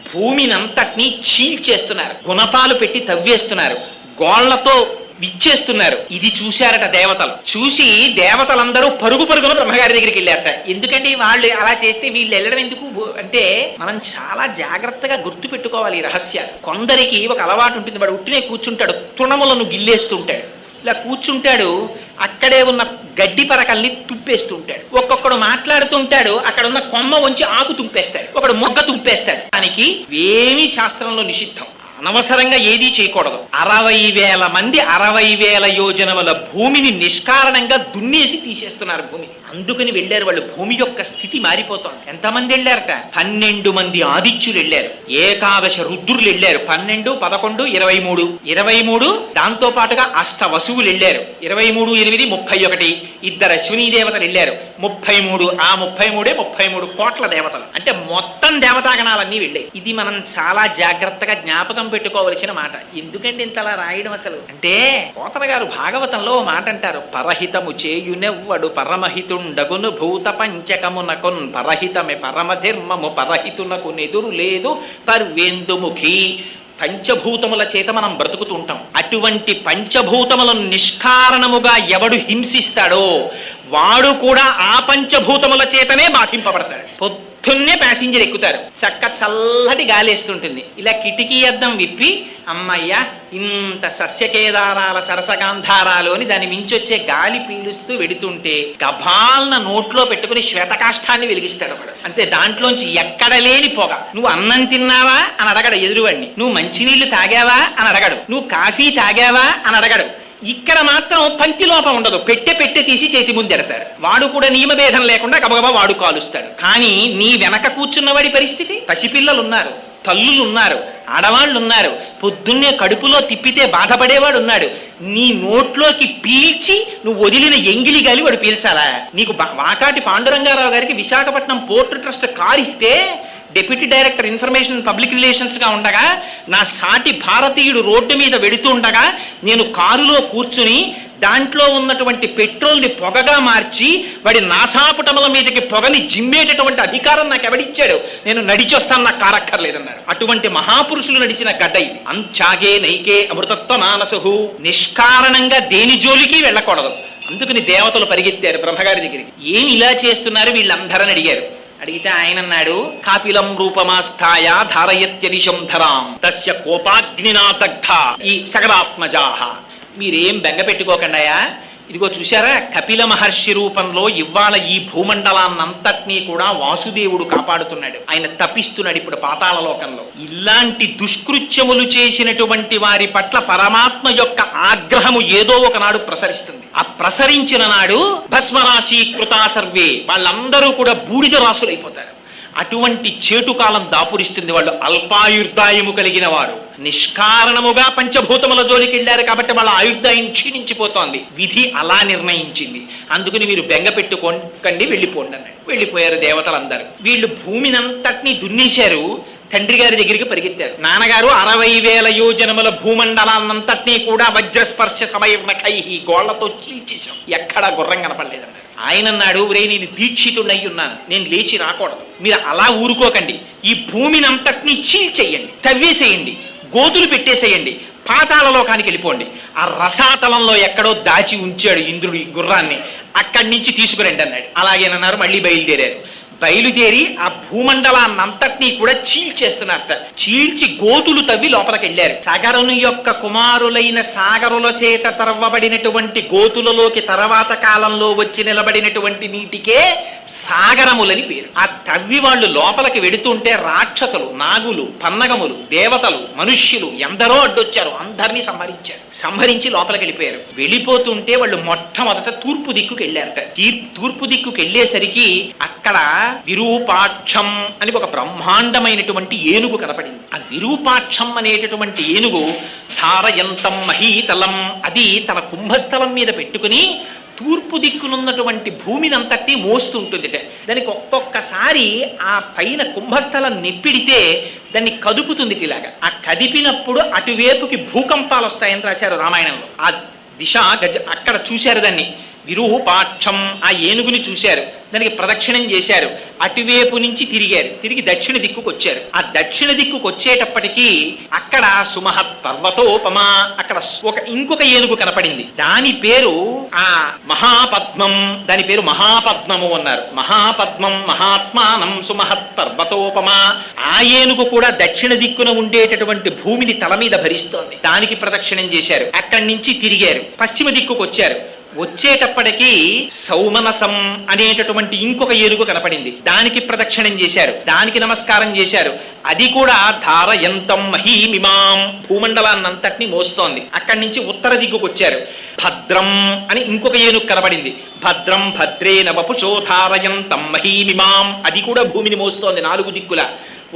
భూమినంతటినీ చీల్చేస్తున్నారు, గుణపాలు పెట్టి తవ్వేస్తున్నారు, గోళ్లతో విచ్చేస్తున్నారు. ఇది చూశారట దేవతలు. చూసి దేవతలందరూ పరుగున బ్రహ్మగారి దగ్గరికి వెళ్ళారట. ఎందుకంటే వాళ్ళు అలా చేస్తే వీళ్ళు వెళ్ళడం ఎందుకు అంటే, మనం చాలా జాగ్రత్తగా గుర్తు పెట్టుకోవాలి ఈ రహస్యాలు. కొందరికి ఒక అలవాటు ఉంటుంది, వాడు ఉట్టినే కూర్చుంటాడు, తృణములను గిల్లేస్తుంటాడు. ఇలా కూర్చుంటాడు, అక్కడే ఉన్న గడ్డి పరకల్ని తుప్పేస్తూ ఉంటాడు. ఒక్కొక్కడు మాట్లాడుతుంటాడు, అక్కడ ఉన్న కొమ్మ వంచి ఆకు తుంపేస్తాడు, ఒకడు మొగ్గ తుంపేస్తాడు. దానికి ఏమీ శాస్త్రంలో నిషిద్ధం, అనవసరంగా ఏదీ చేయకూడదు. 60,000 మంది 60,000 యోజనముల భూమిని నిష్కారణంగా దున్నేసి తీసేస్తున్నారు భూమి. అందుకని వెళ్ళారు వాళ్ళు. భూమి యొక్క స్థితి మారిపోతోంది. ఎంతమంది వెళ్ళారట? 12 మంది ఆదిత్యులు వెళ్ళారు, ఏకాదశ రుద్రులు వెళ్ళారు. 12, 11, 23, 23 దాంతో పాటుగా అష్ట వసువులు వెళ్ళారు. 23, 8, 31 2 అశ్వినీ దేవతలు వెళ్ళారు. 33 ఆ 33 కోట్ల దేవతలు. అంటే మొత్తం దేవతాగణాలన్నీ వెళ్ళాయి. ఇది మనం చాలా జాగ్రత్తగా జ్ఞాపకం పెట్టుకోవలసిన మాట. ఎందుకంటే ఇంతలా రాయడం అసలు అంటే, పోతన గారు భాగవతంలో మాట అంటారు, పరహితము చేయునెవ్వడు పరమహితుండగును భూత పంచకమునకున్ పరహితమే పరమధర్మము పరహితునకు నెదురు లేదు పర్వేందుముఖి. పంచభూతముల చేత మనం బ్రతుకుతూ ఉంటాం. అటువంటి పంచభూతములను నిష్కారణముగా ఎవడు హింసిస్తాడో వాడు కూడా ఆ పంచభూతముల చేతనే బాధింపబడతాడు. పొద్దున్నే ప్యాసింజర్ ఎక్కుతారు, చల్లటి గాలేస్తుంటుంది. ఇలా కిటికీ అద్దం విప్పి, అమ్మయ్య ఇంత సస్యకేదారాల సరసగాంధారాలు అని దాని మించొచ్చే గాలి పీలుస్తూ వెడుతుంటే గభాలన నోట్లో పెట్టుకుని శ్వేతకాష్ఠాన్ని వెలిగిస్తాడు ఒకడు. అంతే, దాంట్లోంచి ఎక్కడ లేని పొగ. నువ్వు అన్నం తిన్నావా అని అడగడు ఎదురువాడిని, నువ్వు మంచినీళ్లు తాగావా అని అడగడు, నువ్వు కాఫీ తాగావా అని అడగడు. ఇక్కడ మాత్రం పంక్తి లోపం ఉండదు, పెట్టె తీసి చేతి ముందెడతారు. వాడు కూడా నియమభేదం లేకుండా గబగబా వాడు కాలుస్తాడు. కానీ నీ వెనక కూర్చున్నవాడి పరిస్థితి, పసిపిల్లలు ఉన్నారు, తల్లులు ఉన్నారు, ఆడవాళ్ళు ఉన్నారు, పొద్దున్నే కడుపులో తిప్పితే బాధపడేవాడు ఉన్నాడు. నీ నోట్లోకి పీల్చి నువ్వు వదిలిన ఎంగిలి గాలి వాడు పీల్చాలా? నీకు వాకాటి పాండురంగారావు గారికి విశాఖపట్నం పోర్టు ట్రస్ట్ కారు ఇస్తే deputy director information public relations గా ఉండగా, నా సాటి భారతీయుడు రోడ్డు మీద వెడుతూ ఉండగా నేను కారులో కూర్చుని దాంట్లో ఉన్నటువంటి పెట్రోల్ని పొగగా మార్చి వాడి నాసాపుటముల మీదకి పొగని జిమ్మేటటువంటి అధికారం నాకు ఎవడిచ్చాడు? నేను నడిచొస్తాను, నాకు కారక్కర్లేదన్నాడు. అటువంటి మహాపురుషులు నడిచిన గడ్డ ఇది. అంచాగే నైకే అమృతత్వ మానసు. నిష్కారణంగా దేని జోలికి వెళ్ళకూడదు. అందుకని దేవతలు పరిగెత్తారు బ్రహ్మగారి దగ్గరికి. ఏమి ఇలా చేస్తున్నారు వీళ్ళందరని అడిగారు. అడిగితే ఆయన అన్నాడు, కాపిలం రూపమాస్థాయ ధారయత్యనిశం ధరాం తస్య కోపాగ్నినా దగ్ధ ఈ సగరాత్మజాహ. మీరేం బెంగ పెట్టుకోకండాయా, ఇదిగో చూశారా, కపిల మహర్షి రూపంలో ఇవాళ ఈ భూమండలాన్నంతటినీ కూడా వాసుదేవుడు కాపాడుతున్నాడు. ఆయన తపిస్తున్నాడు ఇప్పుడు పాతాళ లోకంలో. ఇలాంటి దుష్కృత్యములు చేసినటువంటి వారి పట్ల పరమాత్మ యొక్క ఆగ్రహము ఏదో ఒకనాడు ప్రసరిస్తుంది. ఆ ప్రసరించిన నాడు భస్మరాశి కృతా సర్వే, వాళ్ళందరూ కూడా బూడిద రాసులైపోతారు. అటువంటి చేటుకాలం దాపురిస్తుంది. వాళ్ళు అల్పాయుర్దాయము కలిగిన వారు నిష్కారణముగా పంచభూతముల జోలికి వెళ్ళారు కాబట్టి వాళ్ళ ఆయుర్దాయం క్షీణించిపోతోంది. విధి అలా నిర్ణయించింది. అందుకని మీరు బెంగ పెట్టుకోకండి, వెళ్ళిపోండి అన్నాడు. వెళ్ళిపోయారు దేవతలందరూ. వీళ్ళు భూమినంతటినీ దున్నేశారు. తండ్రి గారి దగ్గరికి పరిగెత్తారు. నాన్నగారు 60,000 యోజనముల భూమండలాన్నంతటినీ కూడా వజ్రస్పర్శ సమయకై గోళ్లతో చీల్చేశాం, ఎక్కడా గుర్రం కనపడలేదన్నారు. ఆయన అన్నాడు, ఒరే నేను దీక్షితుడై ఉన్నాను, నేను లేచి రాకూడదు, మీరు అలా ఊరుకోకండి, ఈ భూమిని అంతటినీ చీల్చేయండి, తవ్వేసేయండి, గోతులు పెట్టేసేయండి, పాతాళలోకానికి వెళ్ళిపోండి. ఆ రసాతలంలో ఎక్కడో దాచి ఉంచాడు ఇంద్రుడు ఈ గుర్రాన్ని, అక్కడి నుంచి తీసుకురండి అన్నాడు. అలాగేనన్నారు. మళ్ళీ బయలుదేరి ఆ భూమండలాన్నంతటినీ కూడా చీల్చేస్తున్నారట. చీల్చి గోతులు తవ్వి లోపలికి వెళ్ళారు. సగరుని యొక్క కుమారులైన సాగరుల చేత తరవబడినటువంటి గోతులలోకి తర్వాత కాలంలో వచ్చి నిలబడినటువంటి నీటికే సాగరములని పేరు. ఆ తవ్వి వాళ్ళు లోపలికి వెడుతుంటే రాక్షసులు, నాగులు, పన్నగములు, దేవతలు, మనుష్యులు ఎందరో అడ్డొచ్చారు. అందరినీ సంహరించి లోపలికి వెళ్ళిపోయారు. వెళ్ళిపోతుంటే వాళ్ళు మొట్టమొదట తూర్పు దిక్కుకి వెళ్ళారట. తూర్పు దిక్కుకి వెళ్ళేసరికి అక్కడ విరూపాక్షం అని ఒక బ్రహ్మాండమైనటువంటి ఏనుగు కనపడింది. ఆ విరూపాక్షం అనేటటువంటి ఏనుగు ధారయంతం మహీతలం, అది తన కుంభస్థలం మీద పెట్టుకుని తూర్పు దిక్కునున్నటువంటి భూమిని అంతటి మోస్తుంటుందిట. దానికి ఒక్కొక్కసారి ఆ పైన కుంభస్థలం నిప్పిడితే దాన్ని కదుపుతుంది. ఇలాగా ఆ కదిపినప్పుడు అటువైపుకి భూకంపాలు వస్తాయని రాశారు రామాయణంలో. ఆ దిశ అక్కడ చూశారు దాన్ని విరూపాక్షం, ఆ ఏనుగుని చూశారు, దానికి ప్రదక్షిణం చేశారు, అటువైపు నుంచి తిరిగి దక్షిణ దిక్కుకు వచ్చారు. ఆ దక్షిణ దిక్కుకు వచ్చేటప్పటికీ అక్కడ సుమహత్ పర్వతోపమా, అక్కడ ఇంకొక ఏనుగు కనపడింది. దాని పేరు ఆ మహాపద్మం, దాని పేరు మహాపద్మము అన్నారు. మహాపద్మం మహాత్మానం సుమహత్ పర్వతోపమా. ఆ ఏనుగు కూడా దక్షిణ దిక్కున ఉండేటటువంటి భూమిని తల మీద భరిస్తోంది. దానికి ప్రదక్షిణం చేశారు. అక్కడి నుంచి తిరిగారు, పశ్చిమ దిక్కుకు వచ్చారు. వచ్చేటప్పటికి సౌమనసం అనేటటువంటి ఇంకొక ఏనుగు కనపడింది. దానికి ప్రదక్షిణం చేశారు, దానికి నమస్కారం చేశారు. అది కూడా ధారయంతం మహీమిమాం, భూమండలాన్నంతటినీ మోస్తోంది. అక్కడి నుంచి ఉత్తర దిక్కుకు వచ్చారు. భద్రం అని ఇంకొక ఏనుగు కనపడింది. భద్రం భద్రేన వపుషో ధారయంతం మహీమిమాం, అది కూడా భూమిని మోస్తోంది నాలుగు దిక్కుల.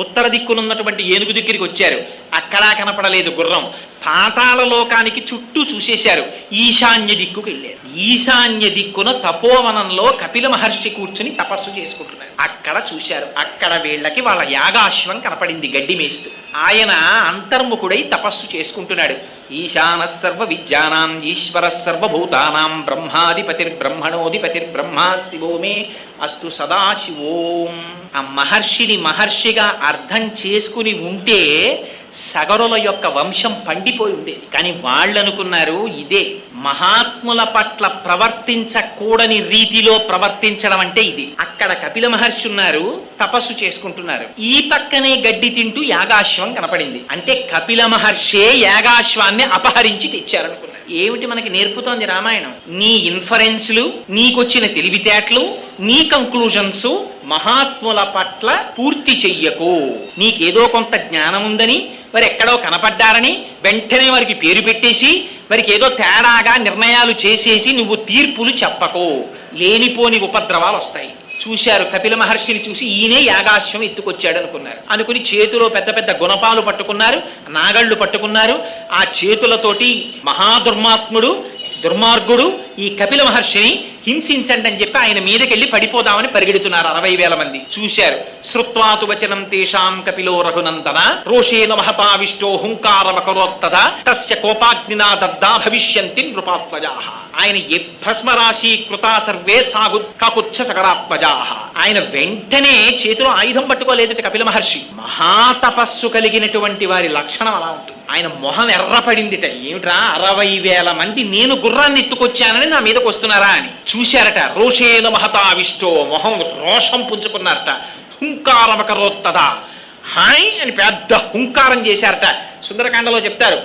ఉత్తర దిక్కునున్నటువంటి ఏనుగు దగ్గరికి వచ్చారు. అక్కడా కనపడలేదు గుర్రం. పాతాళ లోకానికి చుట్టూ చూసేశారు. ఈశాన్య దిక్కుకు వెళ్ళారు. ఈశాన్య దిక్కున తపోవనంలో కపిల మహర్షి కూర్చుని తపస్సు చేసుకుంటున్నారు. అక్కడ చూశారు. అక్కడ వీళ్ళకి వాళ్ళ యాగాశ్వం కనపడింది గడ్డి మేస్తూ. ఆయన అంతర్ముఖుడై తపస్సు చేసుకుంటున్నాడు. ఈశాన సర్వ విద్యానాం ఈశ్వర సర్వభూతానాం బ్రహ్మాధిపతిర్బ్రహ్మణోధిపతిర్బ్రహ్మాస్తివో మే అస్తు సదాశివోం. ఆ మహర్షిని మహర్షిగా అర్థం చేసుకుని ఉంటే సగరుల యొక్క వంశం పండిపోయి ఉండేది. కానీ వాళ్ళు అనుకున్నారు ఇదే మహాత్ముల పట్ల ప్రవర్తించకూడని రీతిలో ప్రవర్తించడం అంటే ఇది. అక్కడ కపిల మహర్షి ఉన్నారు, తపస్సు చేసుకుంటున్నారు. ఈ పక్కనే గడ్డి తింటూ యాగాశ్వం కనపడింది. అంటే కపిల మహర్షే యాగాశ్వాన్ని అపహరించి తెచ్చారనుకున్నారు. ఏమిటి మనకి నేర్పుతోంది రామాయణం? నీ ఇన్ఫరెన్స్లు, నీకొచ్చిన తెలివితేటలు, నీ కంక్లూజన్స్ మహాత్ముల పట్ల పూర్తి చెయ్యకు. నీకేదో కొంత జ్ఞానం ఉందని, వారు ఎక్కడో కనపడ్డారని వెంటనే వారికి పేరు పెట్టేసి వారికి ఏదో తేడాగా నిర్ణయాలు చేసేసి నువ్వు తీర్పులు చెప్పకు. లేనిపోని ఉపద్రవాలు వస్తాయి. చూశారు కపిల మహర్షిని చూసి ఈయనే యాగాశ్వం ఎత్తుకొచ్చాడు అనుకున్నారు. అనుకుని చేతిలో పెద్ద పెద్ద గుణపాలు పట్టుకున్నారు, నాగళ్ళు పట్టుకున్నారు. ఆ చేతులతోటి దుర్మార్గుడు ఈ కపిల మహర్షిని హింసించండి అని చెప్పి ఆయన మీదకెళ్ళి పడిపోదామని పరిగెడుతున్నారు 60,000 మంది. చూశారు. శ్రుత్వాతు వచనం తేషాం కపిలో రఘునందన రోషేణ మహతావిష్టో హుంకారమకరోత్తద తస్య కోపాగ్నినా దగ్ధా భవిష్యంతి నృపాత్మజాః. ఆయన భస్మరాశి కృతా సర్వే సాగు కాకుచ్చ సకరాత్మజాః. ఆయన వెంటనే చేతిలో ఆయుధం పట్టుకోలేదట కపిల మహర్షి. మహాతపస్సు కలిగినటువంటి వారి లక్షణం అలా ఉంటుంది. ఆయన మొహం ఎర్రపడిందిట. ఏమిట్రా 60,000 మంది నేను గుర్రాన్ని ఎత్తుకొచ్చానని నా మీదకి వస్తున్నారా అని చూశారట. రోషేణ మహతావిష్టో, మొహం రోషం పుంజుకున్నారట. హుంకారమకరోత్తద, హాయ్ అని పెద్ద హుంకారం చేశారట. సుందరకాండలో చెప్తారు,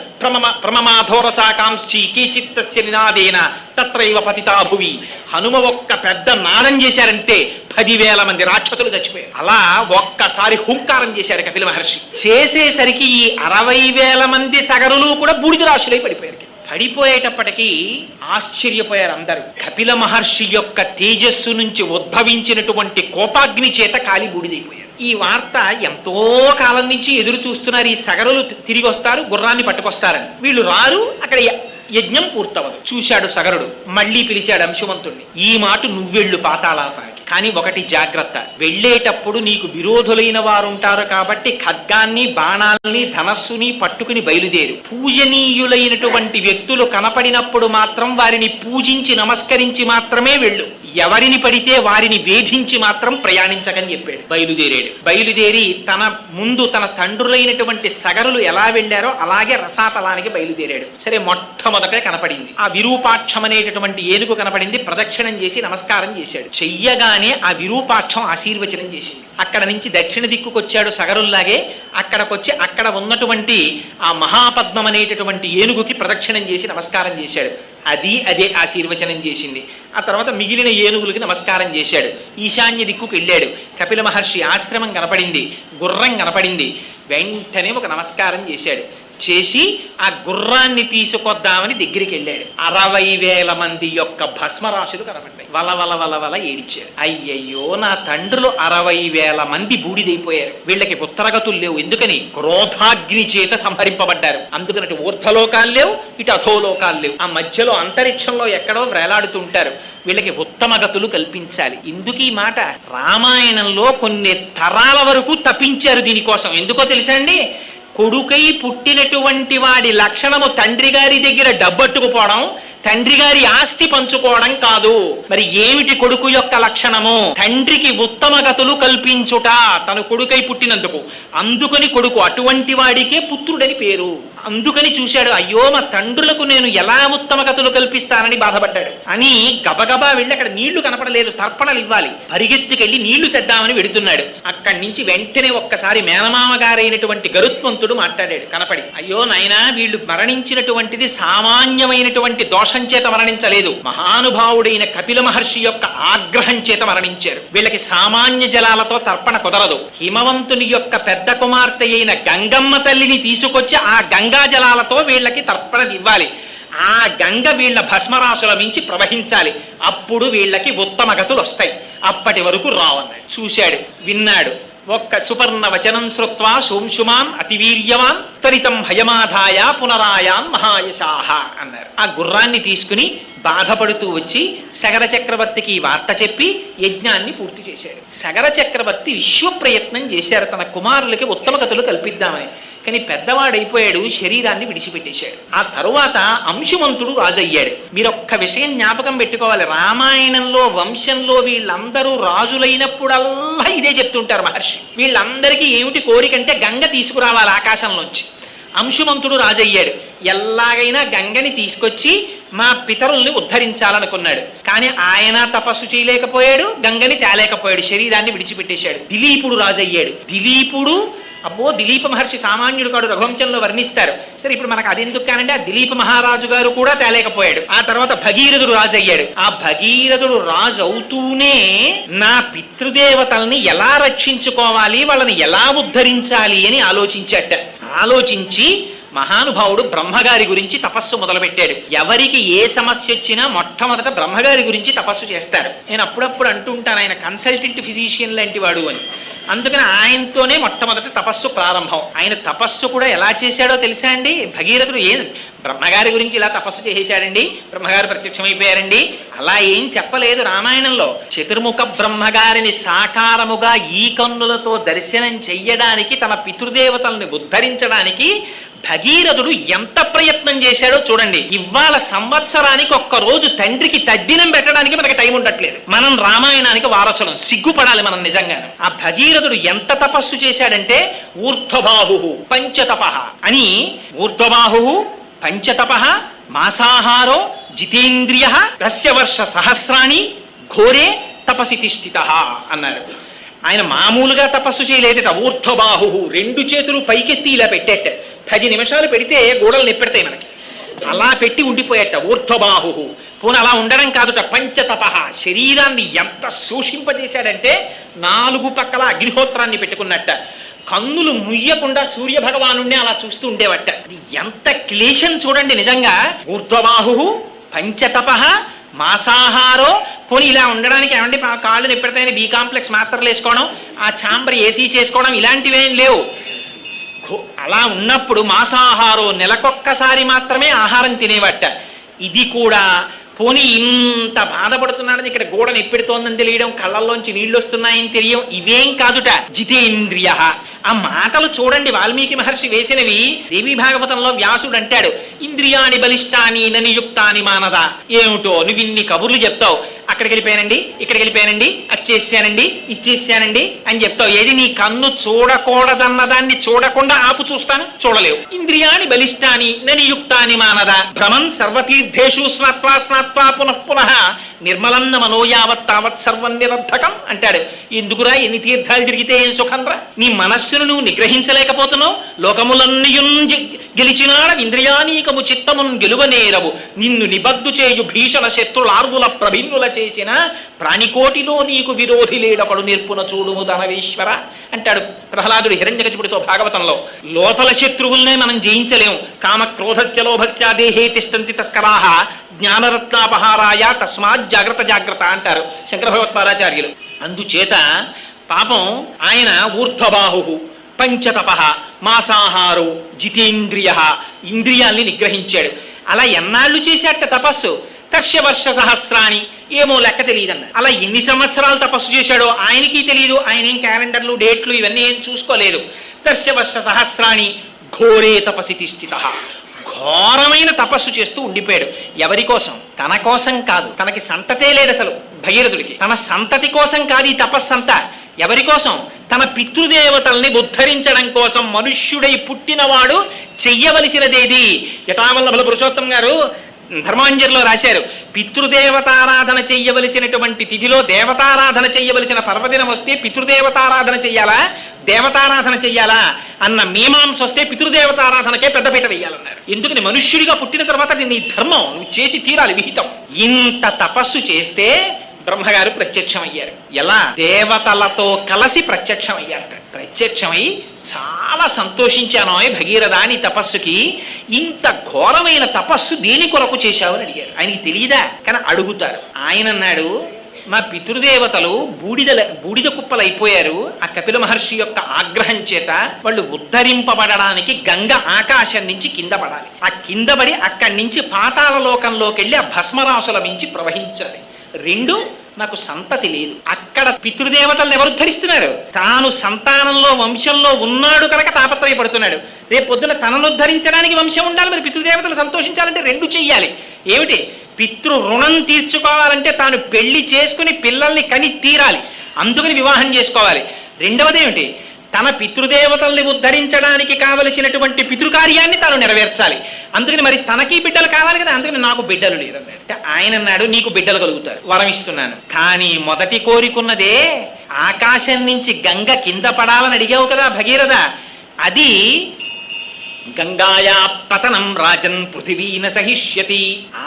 ప్రమమాధోరసాకాంక్షి కీచిత్తస్య నినాదేన తత్రైవ పతితా భువి. హనుమ ఒక్క పెద్ద నాదం చేశారంటే 10,000 మంది రాక్షసులు చచ్చిపోయారు. అలా ఒక్కసారి హుంకారం చేశారు కపిల మహర్షి. చేసేసరికి ఈ 60,000 మంది సగరులు కూడా బూడిద రాశులై పడిపోయారు. పడిపోయేటప్పటికీ ఆశ్చర్యపోయారు అందరూ. కపిల మహర్షి యొక్క తేజస్సు నుంచి ఉద్భవించినటువంటి కోపాగ్ని చేత కాలి బూడిదైపోయారు. ఈ వార్త ఎంతో కాలం నుంచి ఎదురు చూస్తున్నారు. ఈ సగరులు తిరిగి వస్తారు, గుర్రాన్ని పట్టుకొస్తారని. వీళ్ళు రారు, అక్కడ యజ్ఞం పూర్తవదు. చూశాడు సగరుడు, మళ్ళీ పిలిచాడు అంశుమంతుణ్ణి. ఈ మాట నువ్వెళ్ళు పాతాళానికి. కానీ ఒకటి జాగ్రత్త, వెళ్ళేటప్పుడు నీకు విరోధులైన వారు ఉంటారు కాబట్టి ఖడ్గాన్ని బాణాల్ని ధనస్సుని పట్టుకుని బయలుదేరు. పూజనీయులైనటువంటి వ్యక్తులు కనపడినప్పుడు మాత్రం వారిని పూజించి నమస్కరించి మాత్రమే వెళ్ళు. ఎవరిని పడితే వారిని వేధించి మాత్రం ప్రయాణించకని చెప్పాడు. బయలుదేరి తన ముందు తన తండ్రులైనటువంటి సగరులు ఎలా వెళ్ళారో అలాగే రసాతలానికి బయలుదేరాడు. సరే, మొట్టమొదటే కనపడింది ఆ విరూపాక్షం అనేటటువంటి ఏనుగు కనపడింది. ప్రదక్షిణం చేసి నమస్కారం చేశాడు. చెయ్యగానే ఆ విరూపాక్షం ఆశీర్వచనం చేసింది. అక్కడ నుంచి దక్షిణ దిక్కుకొచ్చాడు సగరుల్లాగే. అక్కడికొచ్చి అక్కడ ఉన్నటువంటి ఆ మహాపద్మం అనేటటువంటి ఏనుగుకి ప్రదక్షిణం చేసి నమస్కారం చేశాడు. అదే ఆశీర్వచనం చేసింది. ఆ తర్వాత మిగిలిన ఏనుగులకి నమస్కారం చేశాడు. ఈశాన్య దిక్కుకు వెళ్ళాడు. కపిల మహర్షి ఆశ్రమం కనపడింది, గుర్రం కనపడింది. వెంటనే ఒక నమస్కారం చేశాడు. చేసి ఆ గుర్రాన్ని తీసుకొద్దామని దగ్గరికి వెళ్ళాడు. 60,000 మంది యొక్క భస్మరాశులు కనపడ్డాయి. వల ఏడిచాడు. అయ్యయ్యో, నా తండ్రులు 60,000 మంది బూడిదైపోయారు. వీళ్ళకి ఉత్తరగతులు లేవు. ఎందుకని? క్రోధాగ్ని చేత సంహరింపబడ్డారు. అందుకని ఊర్ధ్వలోకాలు లేవు, ఇటు అధోలోకాలు లేవు. ఆ మధ్యలో అంతరిక్షంలో ఎక్కడో వేలాడుతుంటారు. వీళ్ళకి ఉత్తమ గతులు కల్పించాలి. ఎందుకు ఈ మాట? రామాయణంలో కొన్ని తరాల వరకు తప్పించారు దీనికోసం. ఎందుకో తెలుసా అండి? కొడుకై పుట్టినటువంటి వాడి లక్షణము తండ్రి గారి దగ్గర డబ్బట్టుకుపోవడం, తండ్రి గారి ఆస్తి పంచుకోవడం కాదు. మరి ఏమిటి కొడుకు యొక్క లక్షణము? తండ్రికి ఉత్తమ గతులు కల్పించుట, తను కొడుకై పుట్టినందుకు. అందుకని కొడుకు, అటువంటి వాడికే పుత్రుడని పేరు. అందుకని చూశాడు, అయ్యో మా తండ్రులకు నేను ఎలా ఉత్తమ గతులు కల్పిస్తానని బాధపడ్డాడు. అని గబగబా వెళ్ళి అక్కడ నీళ్లు కనపడలేదు, తర్పణలు ఇవ్వాలి. పరిగెత్తుకెళ్ళి నీళ్లు తెద్దామని వెడుతున్నాడు. అక్కడి నుంచి వెంటనే ఒక్కసారి మేనమామ గారైనటువంటి గరుత్మంతుడు మాట్లాడాడు కనపడి. అయ్యో నాయనా, వీళ్ళు మరణించినటువంటిది సామాన్యమైనటువంటి దోషం చేత మరణించలేదు, మహానుభావుడైన కపిల మహర్షి యొక్క ఆగ్రహం చేత మరణించారు. వీళ్ళకి సామాన్య జలాలతో తర్పణ కుదరదు. హిమవంతుని యొక్క పెద్ద కుమార్తె అయిన గంగమ్మ తల్లిని తీసుకొచ్చి ఆ గంగా జలాలతో వీళ్ళకి తర్పణ ఇవ్వాలి. ఆ గంగ వీళ్ళ భస్మరాశుల మించి ప్రవహించాలి. అప్పుడు వీళ్ళకి ఉత్తమ గతులు వస్తాయి. అప్పటి వరకు రావన్నాడు. చూశాడు, విన్నాడు. ఒక్క సుపర్ణ వచనం శ్రుత్వా సోంశుమాన్ అతివీర్యవాన్ త్వరితం హయమాధాయ పునరాయాన్ మహాయశాహ అన్నారు. ఆ గుర్రాన్ని తీసుకుని బాధపడుతూ వచ్చి సగర చక్రవర్తికి వార్త చెప్పి యజ్ఞాన్ని పూర్తి చేశాడు. సగర చక్రవర్తి విశ్వ ప్రయత్నం చేశారు తన కుమారులకి ఉత్తమ గతులు కల్పిద్దామని. కానీ పెద్దవాడైపోయాడు, శరీరాన్ని విడిచిపెట్టేశాడు. ఆ తరువాత అంశుమంతుడు రాజయ్యాడు. మీరు ఒక్క విషయం జ్ఞాపకం పెట్టుకోవాలి, రామాయణంలో వంశంలో వీళ్ళందరూ రాజులైనప్పుడల్లా ఇదే చెప్తుంటారు మహర్షి. వీళ్ళందరికీ ఏమిటి కోరికంటే గంగ తీసుకురావాలి ఆకాశంలోంచి. అంశుమంతుడు రాజయ్యాడు. ఎలాగైనా గంగని తీసుకొచ్చి మా పితరుల్ని ఉద్ధరించాలనుకున్నాడు. కానీ ఆయన తపస్సు చేయలేకపోయాడు, గంగని తేలేకపోయాడు, శరీరాన్ని విడిచిపెట్టేశాడు. దిలీపుడు రాజయ్యాడు. దిలీపుడు, అబ్బో దిలీప మహర్షి సామాన్యుడు కాడు, రఘువంశంలో వర్ణిస్తారు. సరే, ఇప్పుడు మనకు అది ఎందుకు కానంటే ఆ దిలీప మహారాజు గారు కూడా తేలేకపోయాడు. ఆ తర్వాత భగీరథుడు రాజు అయ్యాడు. ఆ భగీరథుడు రాజు అవుతూనే నా పితృదేవతల్ని ఎలా రక్షించుకోవాలి, వాళ్ళని ఎలా ఉద్ధరించాలి అని ఆలోచించాట. ఆలోచించి మహానుభావుడు బ్రహ్మగారి గురించి తపస్సు మొదలుపెట్టాడు. ఎవరికి ఏ సమస్య వచ్చినా మొట్టమొదట బ్రహ్మగారి గురించి తపస్సు చేస్తారు. నేను అప్పుడప్పుడు అంటూ ఉంటాను, ఆయన కన్సల్టెంట్ ఫిజిషియన్ లాంటి వాడు అని. అందుకని ఆయనతోనే మొట్టమొదటి తపస్సు ప్రారంభం. ఆయన తపస్సు కూడా ఎలా చేశాడో తెలుసా అండి? భగీరథుడు బ్రహ్మగారి గురించి ఇలా తపస్సు చేసేశాడండి, బ్రహ్మగారు ప్రత్యక్షమైపోయారండి అలా ఏం చెప్పలేదు రామాయణంలో. చతుర్ముఖ బ్రహ్మగారిని సాకారముగా ఈ కన్నులతో దర్శనం చెయ్యడానికి, తన పితృదేవతల్ని ఉద్ధరించడానికి భగీరథుడు ఎంత ప్రయత్నం చేశాడో చూడండి. ఇవాళ సంవత్సరానికి ఒక్క రోజు తండ్రికి తద్దినం పెట్టడానికి మనకి టైం ఉండట్లేదు. మనం రామాయణానికి వారసులం, సిగ్గుపడాలి మనం నిజంగా. ఆ భగీరథుడు ఎంత తపస్సు చేశాడంటే ఊర్ధ్వబాహు పంచతప అని, ఊర్ధ్వబాహు పంచతప మాసాహారో జితేంద్రియ రస్యవర్ష సహస్రాణి ఘోరే తపసి తిష్ఠిత అన్నారు. ఆయన మామూలుగా తపస్సు చేయలేదట. ఊర్ధ్వబాహు, 2 చేతులు పైకెత్తి ఇలా పెట్టేట. 10 నిమిషాలు పెడితే గోడలు నిప్పెడతాయి మనకి. అలా పెట్టి ఉండిపోయేట ఊర్ధ్వబాహు. పోనీ అలా ఉండడం కాదుట, పంచతప, శరీరాన్ని ఎంత శోషింపజేశాడంటే 4 పక్కల అగ్నిహోత్రాన్ని పెట్టుకున్నట్ట. కన్నులు ముయ్యకుండా సూర్య భగవానుణ్ణి అలా చూస్తూ ఉండేవట. అది ఎంత క్లేశం చూడండి నిజంగా. ఊర్ధ్వబాహు పంచతప మాసాహారో. పోనీ ఇలా ఉండడానికి ఏమంటే కాళ్ళు నిప్పెడతాయని బి కాంప్లెక్స్ మాత్రలు వేసుకోవడం, ఆ ఛాంబర్ ఏసీ చేసుకోవడం ఇలాంటివేం లేవు. అలా ఉన్నప్పుడు మాసాహారో, నెలకొక్కసారి మాత్రమే ఆహారం తినేవట. ఇది కూడా పోనీ ఇంత బాధపడుతున్నాడని ఇక్కడ గోడ నెప్పెడుతోందని తెలియడం, కళ్ళల్లోంచి నీళ్లు వస్తున్నాయని తెలియం, ఇవేం కాదుట. జితేంద్రియ. ఆ మాటలు చూడండి, వాల్మీకి మహర్షి వేసినవి. దేవీ భాగవతంలో వ్యాసుడు అంటాడు, ఇంద్రియాని బలిష్టాని ననియుక్తాని మానద. ఏమిటో నువ్వు ఇన్ని కబుర్లు చెప్తావు, అక్కడికి వెళ్ళిపోయానండి, ఇక్కడికి వెళ్ళిపోయానండి, అచ్చేసానండి, ఇచ్చేసానండి అని చెప్తావు. ఏది నీ కన్ను చూడకూడదన్న దాన్ని చూడకుండా ఆపు చూస్తాను, చూడలేవు. ఇంద్రియాని బలిష్టాని ననియుక్తాని మానద. భ్రమన్ సర్వతీర్థేషు స్నాత్వా స్నాత్వా పునః పునః నిర్మలన్న మనోయావత్ తావత్ సర్వం నిరర్థకం అంటాడు. ఎందుకురా ఎన్ని తీర్థాలు తిరిగితే ఏం సుఖంరా? నీ మనస్సును నువ్వు నిగ్రహించలేకపోతున్నావు. లోకములన్నయున్ గెలిచినాడ ఇంద్రియానీకము చిత్తమున్ గెలువనేరవు. నిన్ను నిబద్దు చేయు భీషణ శత్రులార్వుల ప్రభిన్నుల చేసిన ప్రాణికోటిలో నీకు విరోధి లేడపడు నిర్పున చూడుము ధనవేశ్వర అంటాడు ప్రహ్లాదుడు హిరణ్యకశిపుడితో భాగవతంలో. లోపల శత్రువుల్నే మనం జయించలేము. కామ క్రోధశ్చ లోభశ్చ దేహే తిష్టంతి తస్కరాహ జ్ఞానరత్నాపహారాయ తస్మాత్ జాగ్రత్త జాగ్రత్త అంటారు శంకర భగవత్పాదాచార్యులు. అందుచేత పాపం ఆయన ఊర్ధ్వబాహు పంచతప మాసాహారు జితేంద్రియ, ఇంద్రియాల్ని నిగ్రహించాడు. అలా ఎన్నాళ్ళు చేశాట తపస్సు? కశ్యవర్ష సహస్రాణి, ఏమో లెక్క తెలియదన్న. అలా ఎన్ని సంవత్సరాలు తపస్సు చేశాడో ఆయనకి తెలియదు. ఆయన ఏం క్యాలెండర్లు డేట్లు ఇవన్నీ ఏం చూసుకోలేదు. దర్శవర్ష సహస్రాణి ఘోరే తపసి తిష్ఠిత, ఘోరమైన తపస్సు చేస్తూ ఉండిపోయాడు. ఎవరి కోసం? తన కోసం కాదు. తనకి సంతతే లేదు అసలు భగీరథుడికి. తన సంతతి కోసం కాదు ఈ తపస్సంతా. ఎవరి కోసం? తన పితృదేవతల్ని ఉద్ధరించడం కోసం. మనుష్యుడై పుట్టినవాడు చెయ్యవలసినదేది. యథావల్లభుల పురుషోత్తం గారు ధర్మాంజలిలో రాశారు, పితృదేవతారాధన చెయ్యవలసినటువంటి తిథిలో దేవతారాధన చెయ్యవలసిన పర్వదినం వస్తే పితృదేవతారాధన చెయ్యాలా దేవతారాధన చెయ్యాలా అన్న మీమాంస వస్తే పితృదేవతారాధనకే పెద్దపీట వేయాలన్నారు. ఎందుకని? మనుష్యుడిగా పుట్టిన తర్వాత నీ ధర్మం నువ్వు చేసి తీరాలి, విహితం. ఇంత తపస్సు చేస్తే బ్రహ్మగారు ప్రత్యక్షమయ్యారు. ఎలా? దేవతలతో కలిసి ప్రత్యక్షమయ్యారట. ప్రత్యక్షమై చాలా సంతోషించాను భగీరథ నీ తపస్సుకి. ఇంత ఘోరమైన తపస్సు దేని కొరకు చేశావు అని అడిగారు. ఆయనకి తెలియదా? కానీ అడుగుతారు. ఆయన అన్నాడు, మా పితృదేవతలు బూడిద కుప్పలైపోయారు. ఆ కపిల మహర్షి యొక్క ఆగ్రహం చేత వాళ్ళు ఉద్ధరింపబడడానికి గంగ ఆకాశం నుంచి కింద పడాలి. ఆ కింద పడి అక్కడి నుంచి పాతాళ లోకంలోకి వెళ్ళి ఆ భస్మరాసుల మించి ప్రవహించాలి. రెండు, నాకు సంతతి లేదు. అక్కడ పితృదేవతలను ఎవరు ఉద్ధరిస్తున్నారు? తాను సంతానంలో వంశంలో ఉన్నాడు కనుక తాపత్రయపడుతున్నాడు. రేపు పొద్దున తనను ఉద్ధరించడానికి వంశం ఉండాలి. మరి పితృదేవతలు సంతోషించాలంటే రెండు చెయ్యాలి. ఏమిటి? పితృ రుణం తీర్చుకోవాలంటే తాను పెళ్లి చేసుకుని పిల్లల్ని కని తీరాలి. అందుకని వివాహం చేసుకోవాలి. రెండవది ఏమిటి? తన పితృదేవతల్ని ఉద్ధరించడానికి కావలసినటువంటి పితృకార్యాన్ని తాను నెరవేర్చాలి. అందుకని మరి తనకి బిడ్డలు కావాలి కదా. అందుకని నాకు బిడ్డలు లేదన్నాడు. అంటే ఆయన అన్నాడు, నీకు బిడ్డలు కలుగుతారు, వరం ఇస్తున్నాను. కానీ మొదటి కోరికున్నదే ఆకాశం నుంచి గంగ కింద పడాలని అడిగావు కదా భగీరథ. అది గంగాయా పతనం రాజన్ పృథివీన సహిష్యతి.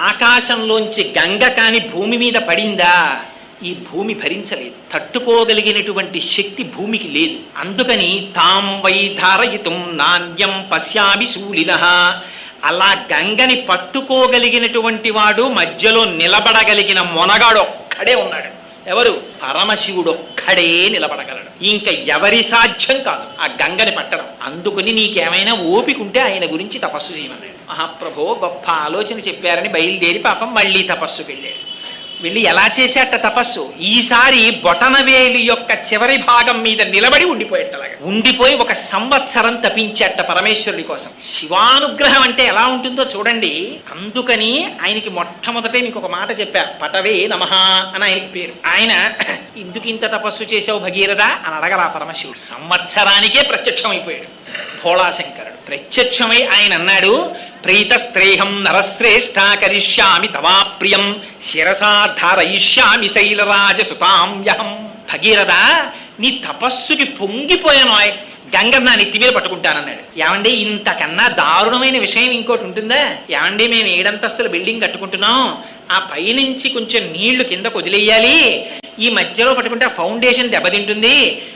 ఆకాశంలోంచి గంగ కాని భూమి మీద పడిందా ఈ భూమి భరించలేదు. తట్టుకోగలిగినటువంటి శక్తి భూమికి లేదు. అందుకని తాం వై ధారయితుం నాణ్యం పశ్యామి శూలినః. అలా గంగని పట్టుకోగలిగినటువంటి వాడు, మధ్యలో నిలబడగలిగిన మొనగాడు ఒక్కడే ఉన్నాడు. ఎవరు? పరమశివుడు ఒక్కడే నిలబడగలడు. ఇంకా ఎవరి సాధ్యం కాదు ఆ గంగని పట్టడం. అందుకని నీకేమైనా ఓపిక ఉంటే ఆయన గురించి తపస్సు చేయమన్నాడు. మహాప్రభో గొప్ప ఆలోచన చెప్పారని బయలుదేరి పాపం మళ్ళీ తపస్సుకి వెళ్ళాడు. వెళ్ళి ఎలా చేశాట తపస్సు? ఈసారి బొటనవేలి యొక్క చివరి భాగం మీద నిలబడి ఉండిపోయేటలాగా ఉండిపోయి 1 సంవత్సరం తపించేట పరమేశ్వరుడి కోసం. శివానుగ్రహం అంటే ఎలా ఉంటుందో చూడండి. అందుకని ఆయనకి మొట్టమొదటే మీకు ఒక మాట చెప్పారు, పటవే నమః అని ఆయనకి పేరు. ఆయన ఎందుకు ఇంత తపస్సు చేశావు భగీరథ అని అడగల పరమశివుడు. సంవత్సరానికే ప్రత్యక్షమైపోయాడు భోళాశంకరుడు. ప్రత్యక్షమై ఆయన అన్నాడు, ప్రీతస్త్రేహం నరశ్రేష్ఠ కరిష్యామి తవాప్రియం శిరసా ధారయిష్యామి శైలరాజసుతాంయహం. భగీరథ నీ తపస్సుకి పొంగిపోయాను, గంగ నా నెత్తి మీద పట్టుకుంటానన్నాడు. ఏమండి ఇంతకన్నా దారుణమైన విషయం ఇంకోటి ఉంటుందా? ఏమండి మేము 7 అంతస్తుల బిల్డింగ్ కట్టుకుంటున్నాం, ఆ పైనుంచి కొంచెం నీళ్లు కిందకు వదిలేయాలి, ఈ మధ్యలో పట్టుకుంటే ఆ ఫౌండేషన్ దెబ్బతింటుంది,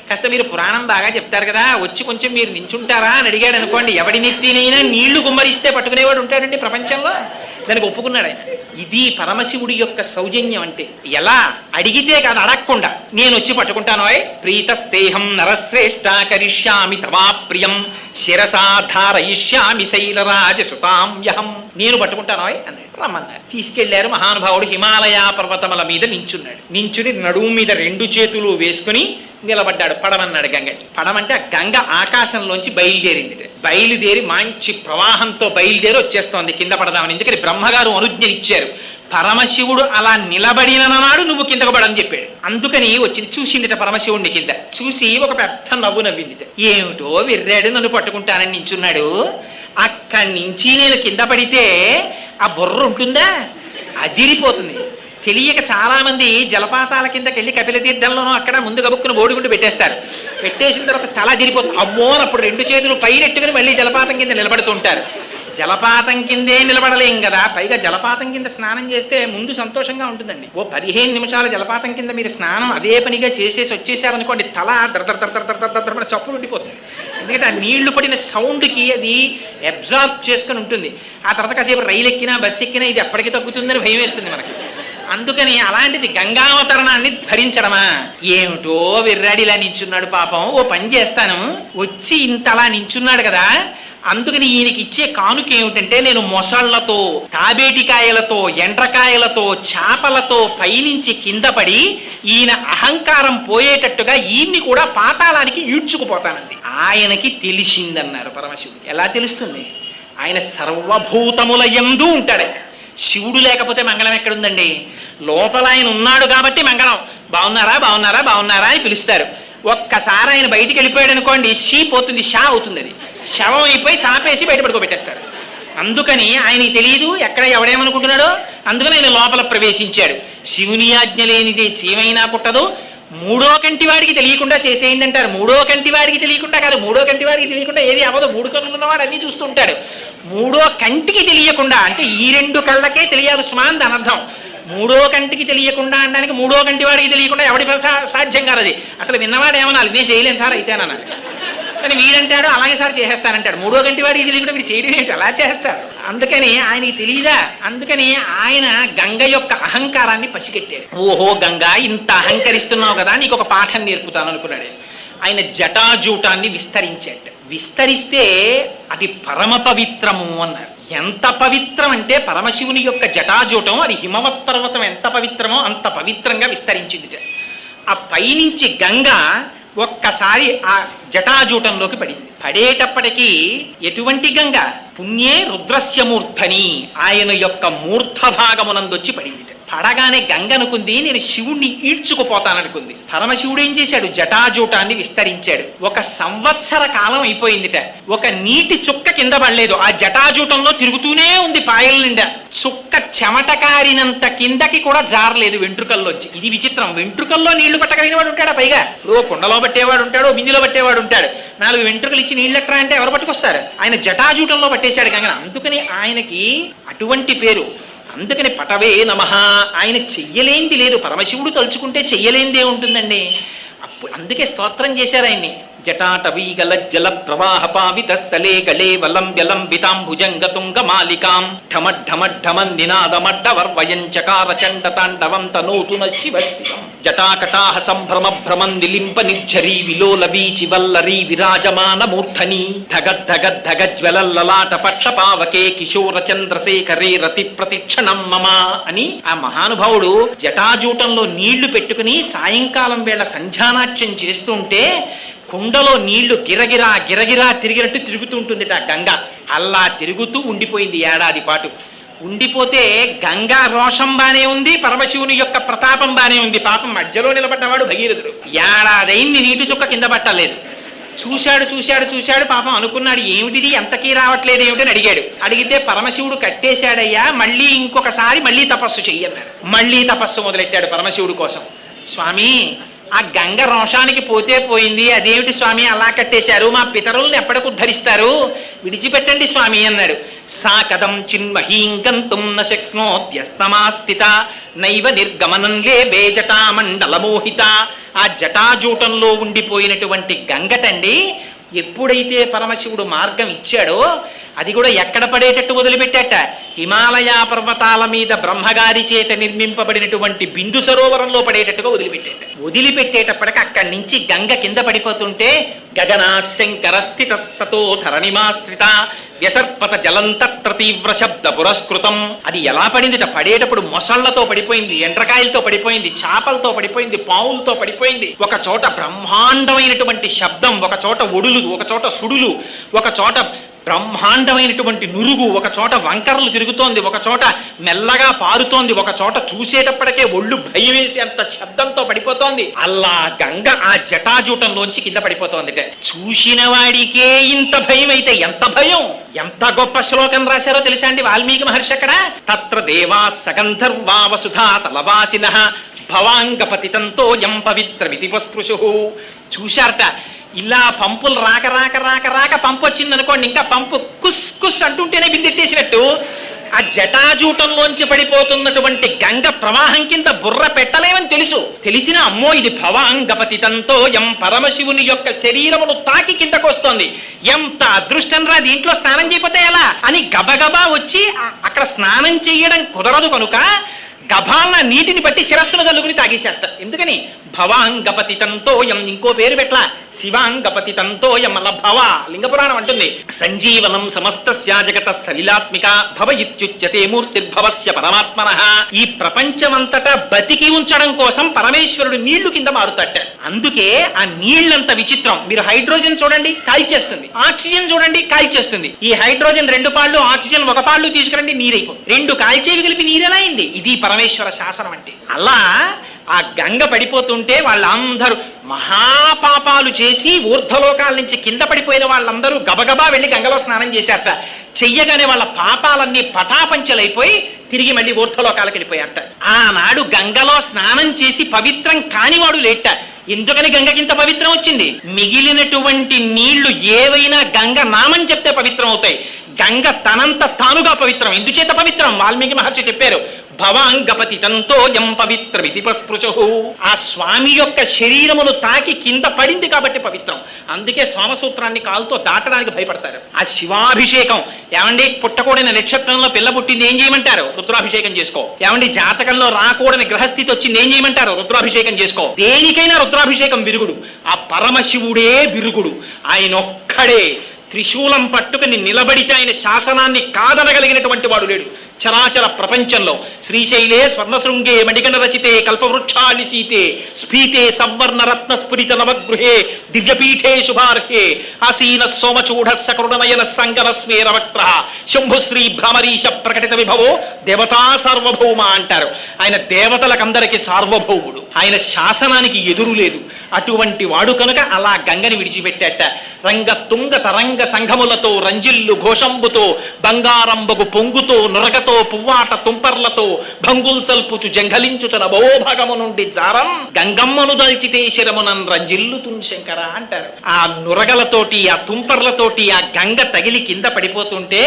కాస్త మీరు పురాణం బాగా చెప్తారు కదా, వచ్చి కొంచెం మీరు నించుంటారా అని అడిగాడు అనుకోండి. ఎవడి నెత్తినైనా నీళ్లు గుమ్మరిస్తే పట్టుకునేవాడు ఉంటాడండి ప్రపంచంలో. దానికి ఒప్పుకున్నాడు ఆయన. ఇది పరమశివుడి యొక్క సౌజన్యం అంటే. ఎలా అడిగితే కాదు, అడగకుండా నేను వచ్చి పట్టుకుంటాను. ప్రీతస్తేహం నరశ్రేష్ఠ కరిష్యామి తవా ప్రియం శిరసాధారయిష్యామి శైలరాజసుతాంయహం. నేను పట్టుకుంటాను అన్నాడు. రమ్మన్నారు. తీసుకెళ్లారు. మహానుభావుడు హిమాలయ పర్వతముల మీద నించున్నాడు. నించుని నడుము మీద 2 చేతులు వేసుకుని నిలబడ్డాడు. పడమన్నాడు గంగని. పడమంటే ఆ గంగ ఆకాశంలోంచి బయలుదేరింది. బయలుదేరి మంచి ప్రవాహంతో బయలుదేరి వచ్చేస్తోంది కింద పడదామని. ఎందుకని బ్రహ్మగారు అనుజ్ఞనిచ్చారు. పరమశివుడు అలా నిలబడిన నాడు నువ్వు కిందకు పడని చెప్పాడు. అందుకని వచ్చింది. చూసిందిట పరమశివుడిని కింద. చూసి ఒక పెద్ద నవ్వు నవ్విందిట. ఏమిటో విర్రాడు, నన్ను పట్టుకుంటానని నించున్నాడు. అక్కడి నుంచి నేను కింద పడితే ఆ బుర్ర ఉంటుందా? అదిరిపోతుంది. తెలియక చాలా మంది జలపాతాల కిందకి వెళ్ళి కపిల తీర్థంలోనూ అక్కడ ముందు గబుక్కును బోడిగుండు పెట్టేస్తారు. పెట్టేసిన తర్వాత తల అదిరిపోతుంది. అమ్మో, అప్పుడు 2 చేతులు పైనెట్టుకుని మళ్ళీ జలపాతం కింద నిలబడుతుంటారు. జలపాతం కిందే నిలబడలేం కదా, పైగా జలపాతం కింద స్నానం చేస్తే ముందు సంతోషంగా ఉంటుందండి. ఓ 15 నిమిషాలు జలపాతం కింద మీరు స్నానం అదే పనిగా చేసేసి వచ్చేసారనుకోండి, తల దర చప్పులు ఉండిపోతుంది. ఎందుకంటే ఆ నీళ్లు పడిన సౌండ్కి అది అబ్జార్బ్ చేసుకుని ఉంటుంది. ఆ తర్వాత కాసేపు రైలు ఎక్కినా బస్సు ఎక్కినా ఇది ఎప్పటికీ తగ్గుతుందని భయం వేస్తుంది మనకి. అందుకని అలాంటిది గంగావతరణాన్ని భరించడమా? ఏమిటో విర్రాడిలా నించున్నాడు పాపం. ఓ పని చేస్తాను, వచ్చి ఇంతలా నించున్నాడు కదా, అందుకని ఈయనకి ఇచ్చే కానుక ఏమిటంటే, నేను మొసళ్లతో, తాబేటికాయలతో, ఎండ్రకాయలతో, చేపలతో పైనుంచి కింద పడి ఈయన అహంకారం పోయేటట్టుగా ఈయన్ని కూడా పాతాళానికి ఈడ్చుకుపోతానండి. ఆయనకి తెలిసిందన్నారు పరమశివుడికి. ఎలా తెలుస్తుంది? ఆయన సర్వభూతముల యందు ఉంటాడు. శివుడు లేకపోతే మంగళం ఎక్కడుందండి? లోపల ఆయన ఉన్నాడు కాబట్టి మంగళం. బాగున్నారా బాగున్నారా బాగున్నారా అని పిలుస్తారు. ఒక్కసారి ఆయన బయటికి వెళ్ళిపోయాడు అనుకోండి, షీ పోతుంది, షా అవుతుంది. అది శవం అయిపోయి చాపేసి బయట పడుకోబెట్టేస్తాడు. అందుకని ఆయనకి తెలియదు ఎక్కడ ఎవడేమనుకుంటున్నాడో. అందుకని ఆయన లోపల ప్రవేశించాడు. శివుని ఆజ్ఞ లేనిదే చీమైనా పుట్టదు. 3వ కంటి వాడికి తెలియకుండా చేసేయండి అంటారు. 3వ కంటి వాడికి తెలియకుండా కాదు, 3వ కంటి వాడికి తెలియకుండా ఏది అవ్వదు. 3 కన్నులు ఉన్నవాడు అన్నీ చూస్తూ ఉంటాడు. 3వ కంటికి తెలియకుండా అంటే ఈ 2 కళ్ళకే తెలియాలి సుమాన్ దాని అర్థం. 3వ కంటికి తెలియకుండా అనడానికి 3వ కంటి వాడికి తెలియకుండా ఎవడి సాధ్యం కాదు. అది అసలు విన్నవాడు ఏమనాలి, నేను చేయలేను సార్ అయితేనన్నాడు. కానీ వీడంటాడు అలాగే సార్ చేసేస్తానంటాడు. 3వ కంటి వాడికి తెలియకుండా వీడు చేయడం ఏంటి, అలా చేస్తాడు. అందుకని ఆయనకి తెలియదా? అందుకని ఆయన గంగ యొక్క అహంకారాన్ని పసిగట్టాడు. ఓహో గంగ, ఇంత అహంకరిస్తున్నావు కదా, నీకు ఒక పాఠం నేర్పుతాను అనుకున్నాడు. ఆయన జటాజూటాన్ని విస్తరించాడు. విస్తరిస్తే అది పరమ పవిత్రము అన్నాడు. ఎంత పవిత్రం అంటే పరమశివుని యొక్క జటాజూటం, అది హిమవత్ పర్వతం ఎంత పవిత్రమో అంత పవిత్రంగా విస్తరించింది. ఆ పైనుంచి గంగ ఒక్కసారి ఆ జటాజూటంలోకి పడింది. పడేటప్పటికీ ఎటువంటి గంగ? పుణ్యే రుద్రస్యమూర్ధని, ఆయన యొక్క మూర్ధ భాగమునందొచ్చి పడింది. పడగానే గంగ అనుకుంది నేను శివుణ్ణి ఈడ్చుకుపోతాననుకుంది. పరమశివుడు ఏం చేశాడు? జటాజూటాన్ని విస్తరించాడు. 1 సంవత్సర కాలం అయిపోయిందిట. ఒక నీటి చుక్క కింద పడలేదు. ఆ జటాజూటంలో తిరుగుతూనే ఉంది పాయల నిండా. చుక్క చెమటకారినంత కిందకి కూడా జారలేదు వెంట్రుకల్లోంచి. ఇది విచిత్రం. వెంట్రుకల్లో నీళ్లు పట్టగలిగిన వాడు ఉంటాడా? పైగా ఓ కుండలో పట్టేవాడు ఉంటాడు, బిందిలో పట్టేవాడు ఉంటాడు. 4 వెంట్రుకలు ఇచ్చి నీళ్ళు ఎక్కరా అంటే ఎవరు పట్టుకొస్తారు? ఆయన జటాజూటంలో పట్టేశాడు గంగన. అందుకని ఆయనకి అటువంటి పేరు. అందుకని పటవే నమః. ఆయన చెయ్యలేంది లేదు. పరమశివుడు తలుచుకుంటే చెయ్యలేందే ఉంటుందండి. అప్పుడు అందుకే స్తోత్రం చేశారు ఆయన్ని. జటాటవీగల జల ప్రవాహ పావిత స్థలే గళే వలం వ్యలంబితాంభుజంగతుంగ మాలికాం ఢమఢమఢమన్ నినాదమడ్డవర్వయం చకార చండ తాండవం తనోతున శివస్థితం జటాకటాహ సంభ్రమ భ్రమం నిలింప నిర్ఝరీ విలోల వీచి వల్లరీ విరాజమాన మూర్ధని ధగద్ధగద్ధగ జ్వలల్లలాట పక్ష పావకే కిశోర చంద్రశేఖరే రతి ప్రతిక్షణం మమ అని ఆ మహానుభావుడు జటాజూటంలో నీళ్లు పెట్టుకుని సాయంకాలం వేళ సంధ్యానాట్యం చేస్తుంటే కుండలో నీళ్లు గిరగిరా గిరగిరా తిరిగినట్టు తిరుగుతుంటుందిట గంగ. అలా తిరుగుతూ ఉండిపోయింది ఏడాది పాటు. ఉండిపోతే గంగా రోషం బానే ఉంది, పరమశివుని యొక్క ప్రతాపం బానే ఉంది. పాపం మధ్యలో నిలబడ్డవాడు భగీరథుడు. ఏడాదైంది నీటి చుక్క కింద పట్టలేదు. చూశాడు చూశాడు చూశాడు. పాపం అనుకున్నాడు ఏమిటిది ఎంతకీ రావట్లేదు ఏమిటని అడిగాడు. అడిగితే పరమశివుడు కట్టేశాడయ్యా, మళ్ళీ ఇంకొకసారి మళ్ళీ తపస్సు చెయ్యన్నాడు. మళ్ళీ తపస్సు మొదలెట్టాడు పరమశివుడు కోసం. స్వామి, ఆ గంగ రోషానికి పోతే పోయింది, అదేమిటి స్వామి అలా కట్టేశారు, మా పితరుల్ని ఎప్పటికి ఉద్ధరిస్తారు, విడిచిపెట్టండి స్వామి అన్నాడు. సా కథం చిన్మహీం గంతుం న శక్నోద్యస్తమాస్థిత నైవ నిర్గమనం లేబే జటామండల మోహిత. ఆ జటాజూటంలో ఉండిపోయినటువంటి గంగటండి ఎప్పుడైతే పరమశివుడు మార్గం ఇచ్చాడో అది కూడా ఎక్కడ పడేటట్టు వదిలిపెట్టాట, హిమాలయ పర్వతాల మీద బ్రహ్మగారి చేత నిర్మింపబడినటువంటి బిందు సరోవరంలో పడేటట్టుగా వదిలిపెట్టేటప్పటికి అక్కడి నుంచి గంగ కింద పడిపోతుంటే గగనాశంకరస్థితతో ధరణిమాశ్రిత వ్యసర్పత జలంతత్ర తీవ్ర శబ్ద పురస్కృతం. అది ఎలా పడిందిట, పడేటప్పుడు మొసళ్లతో పడిపోయింది, ఎండ్రకాయలతో పడిపోయింది, చేపలతో పడిపోయింది, పావులతో పడిపోయింది. ఒక చోట బ్రహ్మాండమైనటువంటి శబ్దం, ఒక చోట ఒడులు, ఒక చోట సుడులు, ఒక చోట బ్రహ్మాండమైనటువంటి నురుగు, ఒక చోట వంకరలు తిరుగుతోంది, ఒక చోట మెల్లగా పారుతోంది, ఒక చోట చూసేటప్పటికే ఒళ్ళు భయం వేసి అంత శబ్దంతో పడిపోతోంది. అలా గంగ ఆ జటాజూటంలోంచి కింద పడిపోతోంది. చూసిన వాడికే ఇంత భయం అయితే ఎంత భయం! ఎంత గొప్ప శ్లోకం రాశారో తెలుసా అండి వాల్మీకి మహర్షి అక్కడ. తత్ర దేవా సగంధర్వా వసుధా తలవాసినః భవాంగపతితంతో యం పవిత్రమితి పస్పృశు. చూశారట, ఇలా పంపులు రాక రాక రాక రాక పంపు వచ్చింది అనుకోండి, ఇంకా పంపు కుస్ కుస్ అంటుంటేనే బిందెట్టేసినట్టు ఆ జటాజూటంలోంచి పడిపోతున్నటువంటి గంగ ప్రవాహం కింద బుర్ర పెట్టలేమని తెలిసిన అమ్మో ఇది భవాంగపతితంతో యం పరమశివుని యొక్క శరీరమును తాకి కిందకు వస్తోంది, ఎంత అదృష్టం రా, దీంట్లో స్నానం చేయకపోతే ఎలా అని గబగబా వచ్చి అక్కడ స్నానం చేయడం కుదరదు కనుక గభాలన నీటిని బట్టి శిరస్సును కలుగుని తాగేసేస్తారు. ఎందుకని భవాంగపతితంతో యం, ఇంకో పేరు పెట్లా, శివాంగపతితంతో యం. అలా భవ లింగపురాణం అంటుంది సంజీవనం సమస్తస్య జగత సలిలాత్మిక భవ ఇత్యుచ్యతే మూర్తిర్భవస్య పరమాత్మనః. ఈ ప్రపంచమంతటా బతికి ఉంచడం కోసం పరమేశ్వరుడు నీళ్లు కింద మారుతట. అందుకే ఆ నీళ్లంత విచిత్రం. మీరు హైడ్రోజన్ చూడండి కాల్చేస్తుంది, ఆక్సిజన్ చూడండి కాల్చేస్తుంది. ఈ హైడ్రోజన్ 2 పాళ్ళు, ఆక్సిజన్ 1 పాళ్ళు తీసుకురండి నీరైపోతుంది. 2 కాల్చేవి కలిపి నీరెలా అయింది? ఇది పరమేశ్వర శాసనం అంటే. అలా ఆ గంగ పడిపోతుంటే వాళ్ళందరూ మహాపాపాలు చేసి ఊర్ధ్వలోకాల నుంచి కింద పడిపోయిన వాళ్ళందరూ గబగబా వెళ్ళి గంగలో స్నానం చేశారట. చెయ్యగానే వాళ్ళ పాపాలన్నీ పటాపంచలైపోయి తిరిగి మళ్ళీ ఊర్ధ్వలోకాలకు వెళ్ళిపోయారట. ఆనాడు గంగలో స్నానం చేసి పవిత్రం కానివాడు లేట. ఎందుకని గంగకింత పవిత్రం వచ్చింది? మిగిలినటువంటి నీళ్లు ఏవైనా గంగ నామం చెప్తే పవిత్రం అవుతాయి. గంగ తనంత తానుగా పవిత్రం. ఎందుచేత పవిత్రం? వాల్మీకి మహర్షి చెప్పారు భవాంగపతితంతో యం పవిత్రమితి పస్పృశు. ఆ స్వామి యొక్క శరీరమును తాకి కింద పడింది కాబట్టి పవిత్రం. అందుకే సోమసూత్రాన్ని కాలుతో దాటడానికి భయపడతారు. ఆ శివాభిషేకం ఏమండి, పుట్టకూడని నక్షత్రంలో పిల్ల పుట్టింది ఏం చేయమంటారు? రుద్రాభిషేకం చేసుకో. ఏమండి, జాతకంలో రాకూడని గ్రహస్థితి వచ్చింది ఏం చేయమంటారు? రుద్రాభిషేకం చేసుకో. దేనికైనా రుద్రాభిషేకం విరుగుడు. ఆ పరమశివుడే విరుగుడు. ఆయన ఒక్కడే త్రిశూలం పట్టుకుని నిలబడితే ఆయన శాసనాన్ని కాదనగలిగినటువంటి వాడు లేడు చరాచర ప్రపంచంలో. శ్రీశైలే స్వర్ణశృంగే మణిగణ రచితే కల్పవృక్షాలి సీతే స్ఫీతే సంవర్ణ రత్న స్ఫురిత నవగృహే దివ్యపీఠే శుభార్హే ఆసీన సోమచూఢ సకృణనయన సంగరస్మేరవక్ర శంభుశ్రీ భ్రమరీశ ప్రకటిత విభవో దేవతా సార్వభౌమ అంటారు. ఆయన దేవతలకందరికీ సార్వభౌముడు. ఆయన శాసనానికి ఎదురు లేదు. అటువంటి వాడు కనుక అలా గంగని విడిచిపెట్టాట. రంగ తుంగ తరంగ సంఘములతో రంజిల్లు ఘోషంబుతో బంగారంబగు పొంగుతో నురగతో పువ్వాట తుంపర్లతో భంగుల్ సల్పుచు జంఘలించుచన భవోభాగము నుండి జారం గంగమ్మను దల్చితే శరమునన్ రంజిల్లుతున్ శంకర అంటారు. ఆ నురగలతోటి ఆ తుంపర్లతోటి ఆ గంగ తగిలి కింద పడిపోతుంటే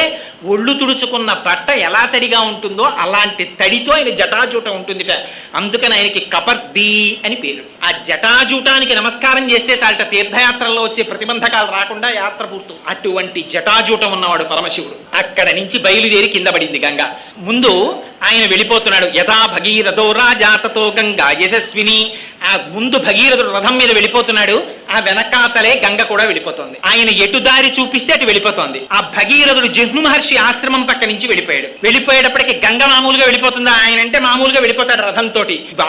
ఒళ్ళు తుడుచుకున్న బట్ట ఎలా తడిగా ఉంటుందో అలాంటి తడితో ఆయన జటాజూట ఉంటుందిట. అందుకని ఆయనకి కపర్ది అని పేరు. ఆ జటాజూటానికి నమస్కారం చేస్తే చాలట తీర్థయాత్రల్లో వచ్చే ప్రతిబంధకాలు రాకుండా యాత్ర పూర్తి. అటువంటి జటాజూటం ఉన్నవాడు పరమశివుడు. అక్కడ నుంచి బయలుదేరి కింద పడింది గంగ. ముందు ఆయన వెళ్ళిపోతున్నాడు. యథా భగీరథో రాజాతతో గంగా యశస్విని. ఆ ముందు భగీరథుడు రథం మీద వెళ్ళిపోతున్నాడు. ఆ వెనకాతలే గంగ కూడా వెళ్ళిపోతుంది. ఆయన ఎటు దారి చూపిస్తే అటు వెళ్ళిపోతుంది. ఆ భగీరథుడు జహ్ను మహర్షి ఆశ్రమం పక్క నుంచి వెళ్ళిపోయాడు. వెళ్ళిపోయేటప్పటికి గంగ మామూలుగా వెళ్ళిపోతుందా? ఆయన అంటే మామూలుగా వెళ్ళిపోతాడు రథంతో.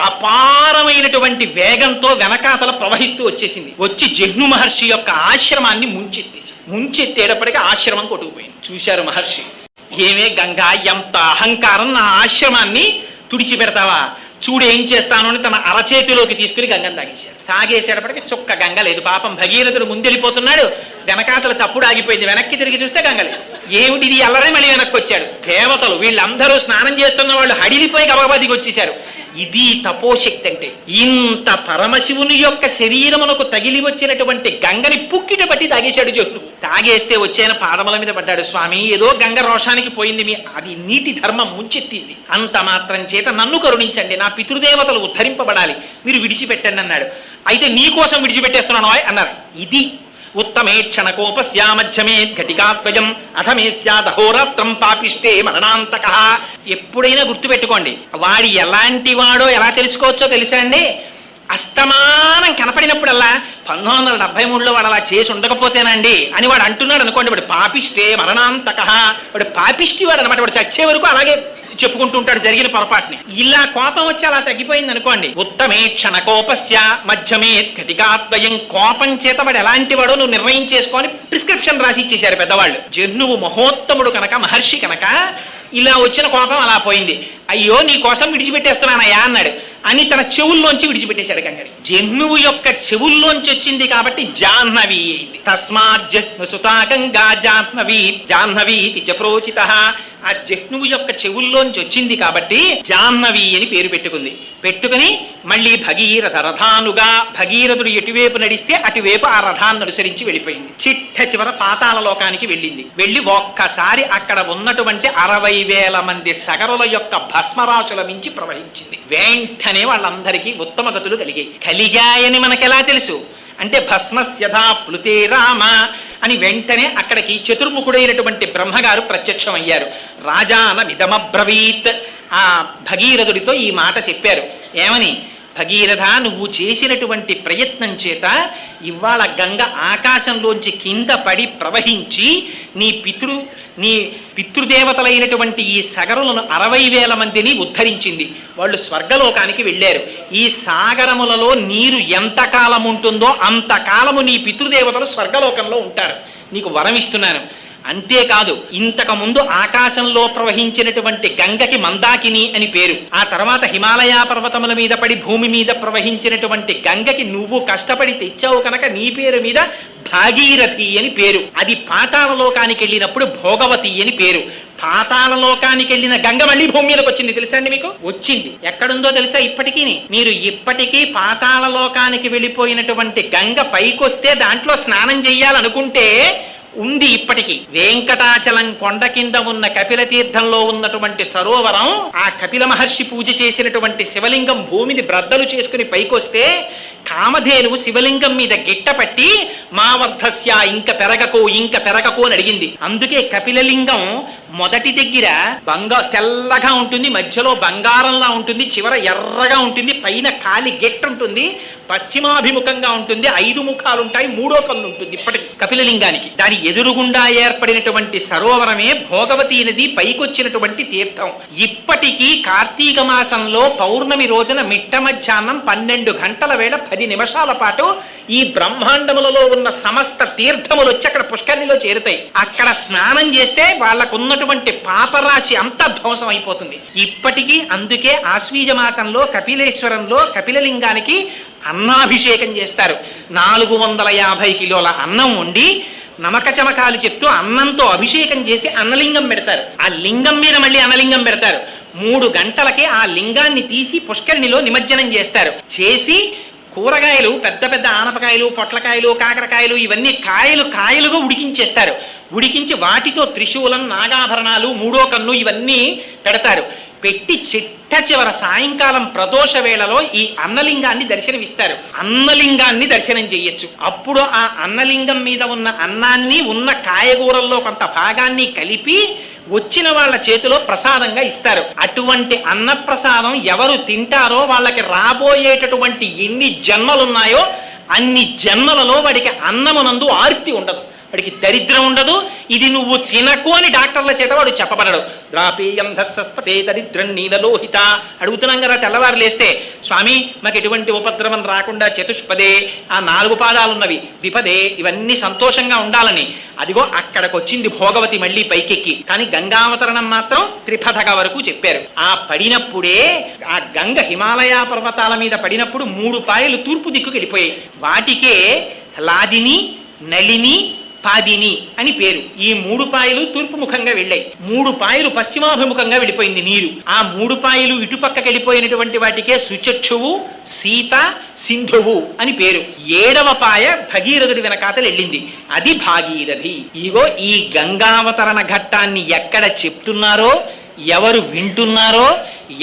అపారమైనటువంటి వేగంతో వెనకాతల ప్రవహిస్తూ వచ్చేసింది. వచ్చి జహ్ను మహర్షి యొక్క ఆశ్రమాన్ని ముంచెత్తేటప్పటికీ ఆశ్రమం కొట్టుకుపోయింది. చూశారు మహర్షి, ఏమే గంగా, ఎంత అహంకారం, నా ఆశ్రమాన్ని తుడిచిపెడతావా? చూడు ఏం చేస్తాను అని తన అరచేతిలోకి తీసుకుని గంగను తాగేశాడు. తాగేసేటప్పటికి చుక్క గంగ లేదు. పాపం భగీరథుడు ముందెళ్ళిపోతున్నాడు. వెనకాతల చప్పుడు ఆగిపోయింది. వెనక్కి తిరిగి చూస్తే గంగ లేదు. ఏమిటిది అల్లరే మళ్ళీ వెనక్కి వచ్చాడు. దేవతలు వీళ్ళందరూ స్నానం చేస్తున్న వాళ్ళు హడిలిపోయి గబగబా దిగి వచ్చేశారు. ఇది తపోశక్తి అంటే. ఇంత పరమశివుని యొక్క శరీరమునకు తగిలి వచ్చినటువంటి గంగని పుక్కిట పట్టి తాగేశాడు జహ్ను. తాగేస్తే వచ్చాయన పాదముల మీద పడ్డాడు. స్వామి, ఏదో గంగ రోషానికి పోయింది, అది నీటి ధర్మం ముంచెత్తింది. అంత మాత్రం చేత నన్ను కరుణించండి, నా పితృదేవతలు ఉద్ధరింపబడాలి, మీరు విడిచిపెట్టండి అన్నాడు. అయితే నీ కోసం విడిచిపెట్టేస్తున్నాను అన్నారు. ఇది ఉత్తమే క్షణకోపస్యా మధ్యమే ఘటికాద్వయం అథమే స్యాదహోరాత్రం పాపిష్టే మరణాంతక. ఎప్పుడైనా గుర్తుపెట్టుకోండి, వాడు ఎలాంటి వాడో ఎలా తెలుసుకోవచ్చో తెలుసా అండి? అస్తమానం కనపడినప్పుడల్లా 1973లో వాడు అలా చేసి ఉండకపోతేనండి అని వాడు అంటున్నాడు అనుకోండి, వాడు పాపిష్టే మరణాంతక, వాడు పాపిష్టి వాడు అనమాట. వాడు చచ్చే వరకు అలాగే చెప్పుకుంటూ ఉంటాడు జరిగిన పొరపాటుని. ఇలా కోపం వచ్చి అలా తగ్గిపోయింది అనుకోండి. ఉత్తమే క్షణకోపస్య మధ్యమే ఘటికాద్వయం. కోపం చేత వాడు ఎలాంటి వాడో నువ్వు నిర్ణయం చేసుకొని ప్రిస్క్రిప్షన్ రాసి ఇచ్చేశారు పెద్దవాళ్ళు. జహ్నువు మహోత్తముడు కనుక, మహర్షి కనుక ఇలా వచ్చిన కోపం అలా పోయింది. అయ్యో నీ కోసం విడిచిపెట్టేస్తున్నానయ్యా అన్నాడు అని తన చెవుల్లోంచి విడిచిపెట్టేశాడు గంగని. జహ్నువు యొక్క చెవుల్లోంచి వచ్చింది కాబట్టి జాహ్నవి అయింది. తస్మాత్ జహ్ను సుతా గంగా జాహ్నవి జాహ్నవి ప్రోచిత. ఆ జహ్నువు యొక్క చెవుల్లోంచి వచ్చింది కాబట్టి జాహ్నవి అని పేరు పెట్టుకుంది. పెట్టుకుని మళ్ళీ భగీరథ రథానుగా, భగీరథుడు ఎటువైపు నడిస్తే అటువైపు ఆ రథాన్ని అనుసరించి వెళ్ళిపోయింది. చిట్ట చివర పాతాళ లోకానికి వెళ్ళింది. వెళ్ళి ఒక్కసారి అక్కడ ఉన్నటువంటి 60,000 మంది సగరుల యొక్క భస్మరాశుల మించి ప్రవహించింది. వెంటనే వాళ్ళందరికీ ఉత్తమ గతులు కలిగాయని మనకెలా తెలుసు అంటే భస్మస్యథా ప్లుతే రామ అని వెంటనే అక్కడికి చతుర్ముఖుడైనటువంటి బ్రహ్మగారు ప్రత్యక్షమయ్యారు. రాజాన మిదమబ్రవీత్, ఆ భగీరథుడితో ఈ మాట చెప్పారు. ఏమని? భగీరథ, నువ్వు చేసినటువంటి ప్రయత్నం చేత ఇవాళ గంగ ఆకాశంలోంచి కింద పడి ప్రవహించి నీ పితృదేవతలైనటువంటి ఈ సగరులను 60,000 మందిని ఉద్ధరించింది. వాళ్ళు స్వర్గలోకానికి వెళ్ళారు. ఈ సాగరములలో నీరు ఎంతకాలం ఉంటుందో అంతకాలము నీ పితృదేవతలు స్వర్గలోకంలో ఉంటారు. నీకు వరం ఇస్తున్నాను. అంతేకాదు, ఇంతకు ముందు ఆకాశంలో ప్రవహించినటువంటి గంగకి మందాకిని అని పేరు. ఆ తర్వాత హిమాలయ పర్వతముల మీద పడి భూమి మీద ప్రవహించినటువంటి గంగకి నువ్వు కష్టపడి తెచ్చావు కనుక నీ పేరు మీద భాగీరథి అని పేరు. అది పాతాళ లోకానికి వెళ్ళినప్పుడు భోగవతి అని పేరు. పాతాళ లోకానికి వెళ్ళిన గంగ మళ్ళీ భూమి మీదకి వచ్చింది. తెలుసా అండి మీకు? వచ్చింది. ఎక్కడుందో తెలుసా? ఇప్పటికీ మీరు ఇప్పటికీ పాతాళ లోకానికి వెళ్ళిపోయినటువంటి గంగ పైకొస్తే దాంట్లో స్నానం చెయ్యాలనుకుంటే ఉంది. ఇప్పటికీ వెంకటాచలం కొండ కింద ఉన్న కపిల తీర్థంలో ఉన్నటువంటి సరోవరం, ఆ కపిల మహర్షి పూజ చేసినటువంటి శివలింగం భూమిని బ్రద్దలు చేసుకుని పైకొస్తే కామధేనువు శివలింగం మీద గిట్టపట్టి మా వర్ధస్య, ఇంక పెరగకు అని అడిగింది. అందుకే కపిలలింగం మొదటి దగ్గర తెల్లగా ఉంటుంది, మధ్యలో బంగారంలా ఉంటుంది, చివర ఎర్రగా ఉంటుంది, పైన కాలి గెట్టు ఉంటుంది, పశ్చిమాభిముఖంగా ఉంటుంది, 5 ముఖాలుంటాయి, 3వ కన్ను ఉంటుంది. ఇప్పటికి కపిలలింగానికి దాని ఎదురుగుండా ఏర్పడినటువంటి సరోవరమే భోగవతి నది పైకొచ్చినటువంటి తీర్థం. ఇప్పటికీ కార్తీక మాసంలో పౌర్ణమి రోజున మిట్ట మధ్యాహ్నం 12 గంటల వేళ 10 నిమిషాల పాటు ఈ బ్రహ్మాండములలో ఉన్న సమస్త తీర్థములు వచ్చి అక్కడ పుష్కరిణిలో చేరుతాయి. అక్కడ స్నానం చేస్తే వాళ్ళకున్నటువంటి పాపరాశి అంతా ధ్వంసం అయిపోతుంది. ఇప్పటికీ అందుకే ఆశ్వీజ మాసంలో కపిలేశ్వరంలో కపిలలింగానికి అన్నాభిషేకం చేస్తారు. 450 కిలోల అన్నం వండి నమక చమకాలు చెప్తూ అన్నంతో అభిషేకం చేసి అన్నలింగం పెడతారు. ఆ లింగం మీద మళ్ళీ అన్నలింగం పెడతారు. 3 గంటలకే ఆ లింగాన్ని తీసి పుష్కరిణిలో నిమజ్జనం చేస్తారు. చేసి కూరగాయలు, పెద్ద పెద్ద ఆనపకాయలు, పొట్లకాయలు, కాకరకాయలు, ఇవన్నీ కాయలుగా ఉడికించేస్తారు. ఉడికించి వాటితో త్రిశూలం, నాగాభరణాలు, 3వ కన్ను ఇవన్నీ పెడతారు. పెట్టి చిట్ట చివర సాయంకాలం ప్రదోష వేళలో ఈ అన్నలింగాన్ని దర్శనమిస్తారు. అన్నలింగాన్ని దర్శనం చెయ్యొచ్చు. అప్పుడు ఆ అన్నలింగం మీద ఉన్న అన్నాన్ని, ఉన్న కాయగూరల్లో కొంత భాగాన్ని కలిపి వచ్చిన వాళ్ళ చేతిలో ప్రసాదంగా ఇస్తారు. అటువంటి అన్నప్రసాదం ఎవరు తింటారో వాళ్ళకి రాబోయేటటువంటి ఎన్ని జన్మలున్నాయో అన్ని జన్మలలో వాడికి అన్నమునందు ఆర్తి ఉండదు, వాడికి దరిద్రం ఉండదు. ఇది నువ్వు తినకు అని డాక్టర్ల చేత వాడు చెప్పబడడు. ద్రాపేయం ధస్సస్పతే దరిద్రం నీలలోహిత. అడుగుతున్నాం కదా తెల్లవారు లేస్తే, స్వామి మాకు ఎటువంటి ఉపద్రవం రాకుండా చతుష్పదే, ఆ 4 పాదాలున్నవి, విపదే, ఇవన్నీ సంతోషంగా ఉండాలని. అదిగో అక్కడికి వచ్చింది భోగవతి మళ్ళీ పైకెక్కి. కానీ గంగావతరణం మాత్రం త్రిపథక వరకు చెప్పారు. ఆ పడినప్పుడే ఆ గంగ హిమాలయ పర్వతాల మీద పడినప్పుడు 3 పాయలు తూర్పు దిక్కుకు వెళ్ళిపోయాయి. వాటికే లాదిని, నళిని, పాదిని అని పేరు. ఈ 3 పాయలు తూర్పు ముఖంగా వెళ్ళాయి, 3 పాయలు పశ్చిమాభిముఖంగా వెళ్ళిపోయింది నీరు. ఆ 3 పాయలు ఇటుపక్కకి వెళ్ళిపోయినటువంటి వాటికే సుచక్షువు, సీత, సింధువు అని పేరు. 7వ పాయ భగీరథుడి వెనకాతలు వెళ్ళింది, అది భాగీరథి. ఇగో ఈ గంగావతరణ ఘట్టాన్ని ఎక్కడ చెప్తున్నారో, ఎవరు వింటున్నారో,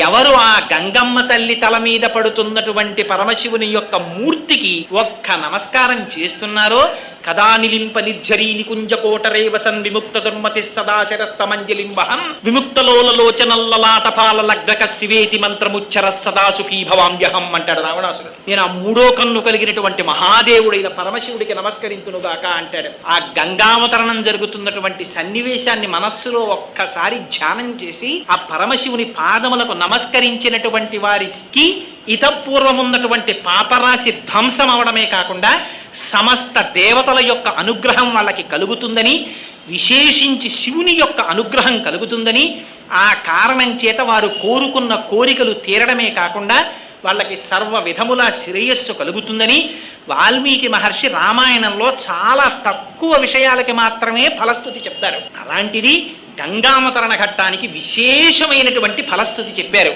ఎవరు ఆ గంగమ్మ తల్లి తల మీద పడుతున్నటువంటి పరమశివుని యొక్క మూర్తికి ఒక్క నమస్కారం చేస్తున్నారో, కదా నిలింప నిర్ఝరీ నికుంజకోటరే వసన్ విముక్త దుర్మతి సదాశరస్తమంజలింబహం విముక్తలోలలోచనల్లలాటపాల లగ్నక శివేతి మంత్రముచ్చర సదా సుఖీ భవామ్యహం అంటాడు రావణాసురుడు. నేను ఆ మూడో కన్ను కలిగినటువంటి మహాదేవుడైన పరమశివుడికి నమస్కరించునుగాక అంటాడు. ఆ గంగావతరణం జరుగుతున్నటువంటి సన్నివేశాన్ని మనస్సులో ఒక్కసారి ధ్యానం చేసి ఆ పరమశివుని పాదములకు నమస్కరించినటువంటి వారికి ఇతపూర్వమున్నటువంటి పాపరాశి ధ్వంసం అవడమే కాకుండా సమస్త దేవతల యొక్క అనుగ్రహం వాళ్ళకి కలుగుతుందని, విశేషించి శివుని యొక్క అనుగ్రహం కలుగుతుందని, ఆ కారణం చేత వారు కోరుకున్న కోరికలు తీరడమే కాకుండా వాళ్ళకి సర్వ విధముల శ్రేయస్సు కలుగుతుందని వాల్మీకి మహర్షి రామాయణంలో చాలా తక్కువ విషయాలకి మాత్రమే ఫలస్తుతి చెప్తారు. అలాంటిది గంగావతరణ ఘట్టానికి విశేషమైనటువంటి ఫలస్తుతి చెప్పారు.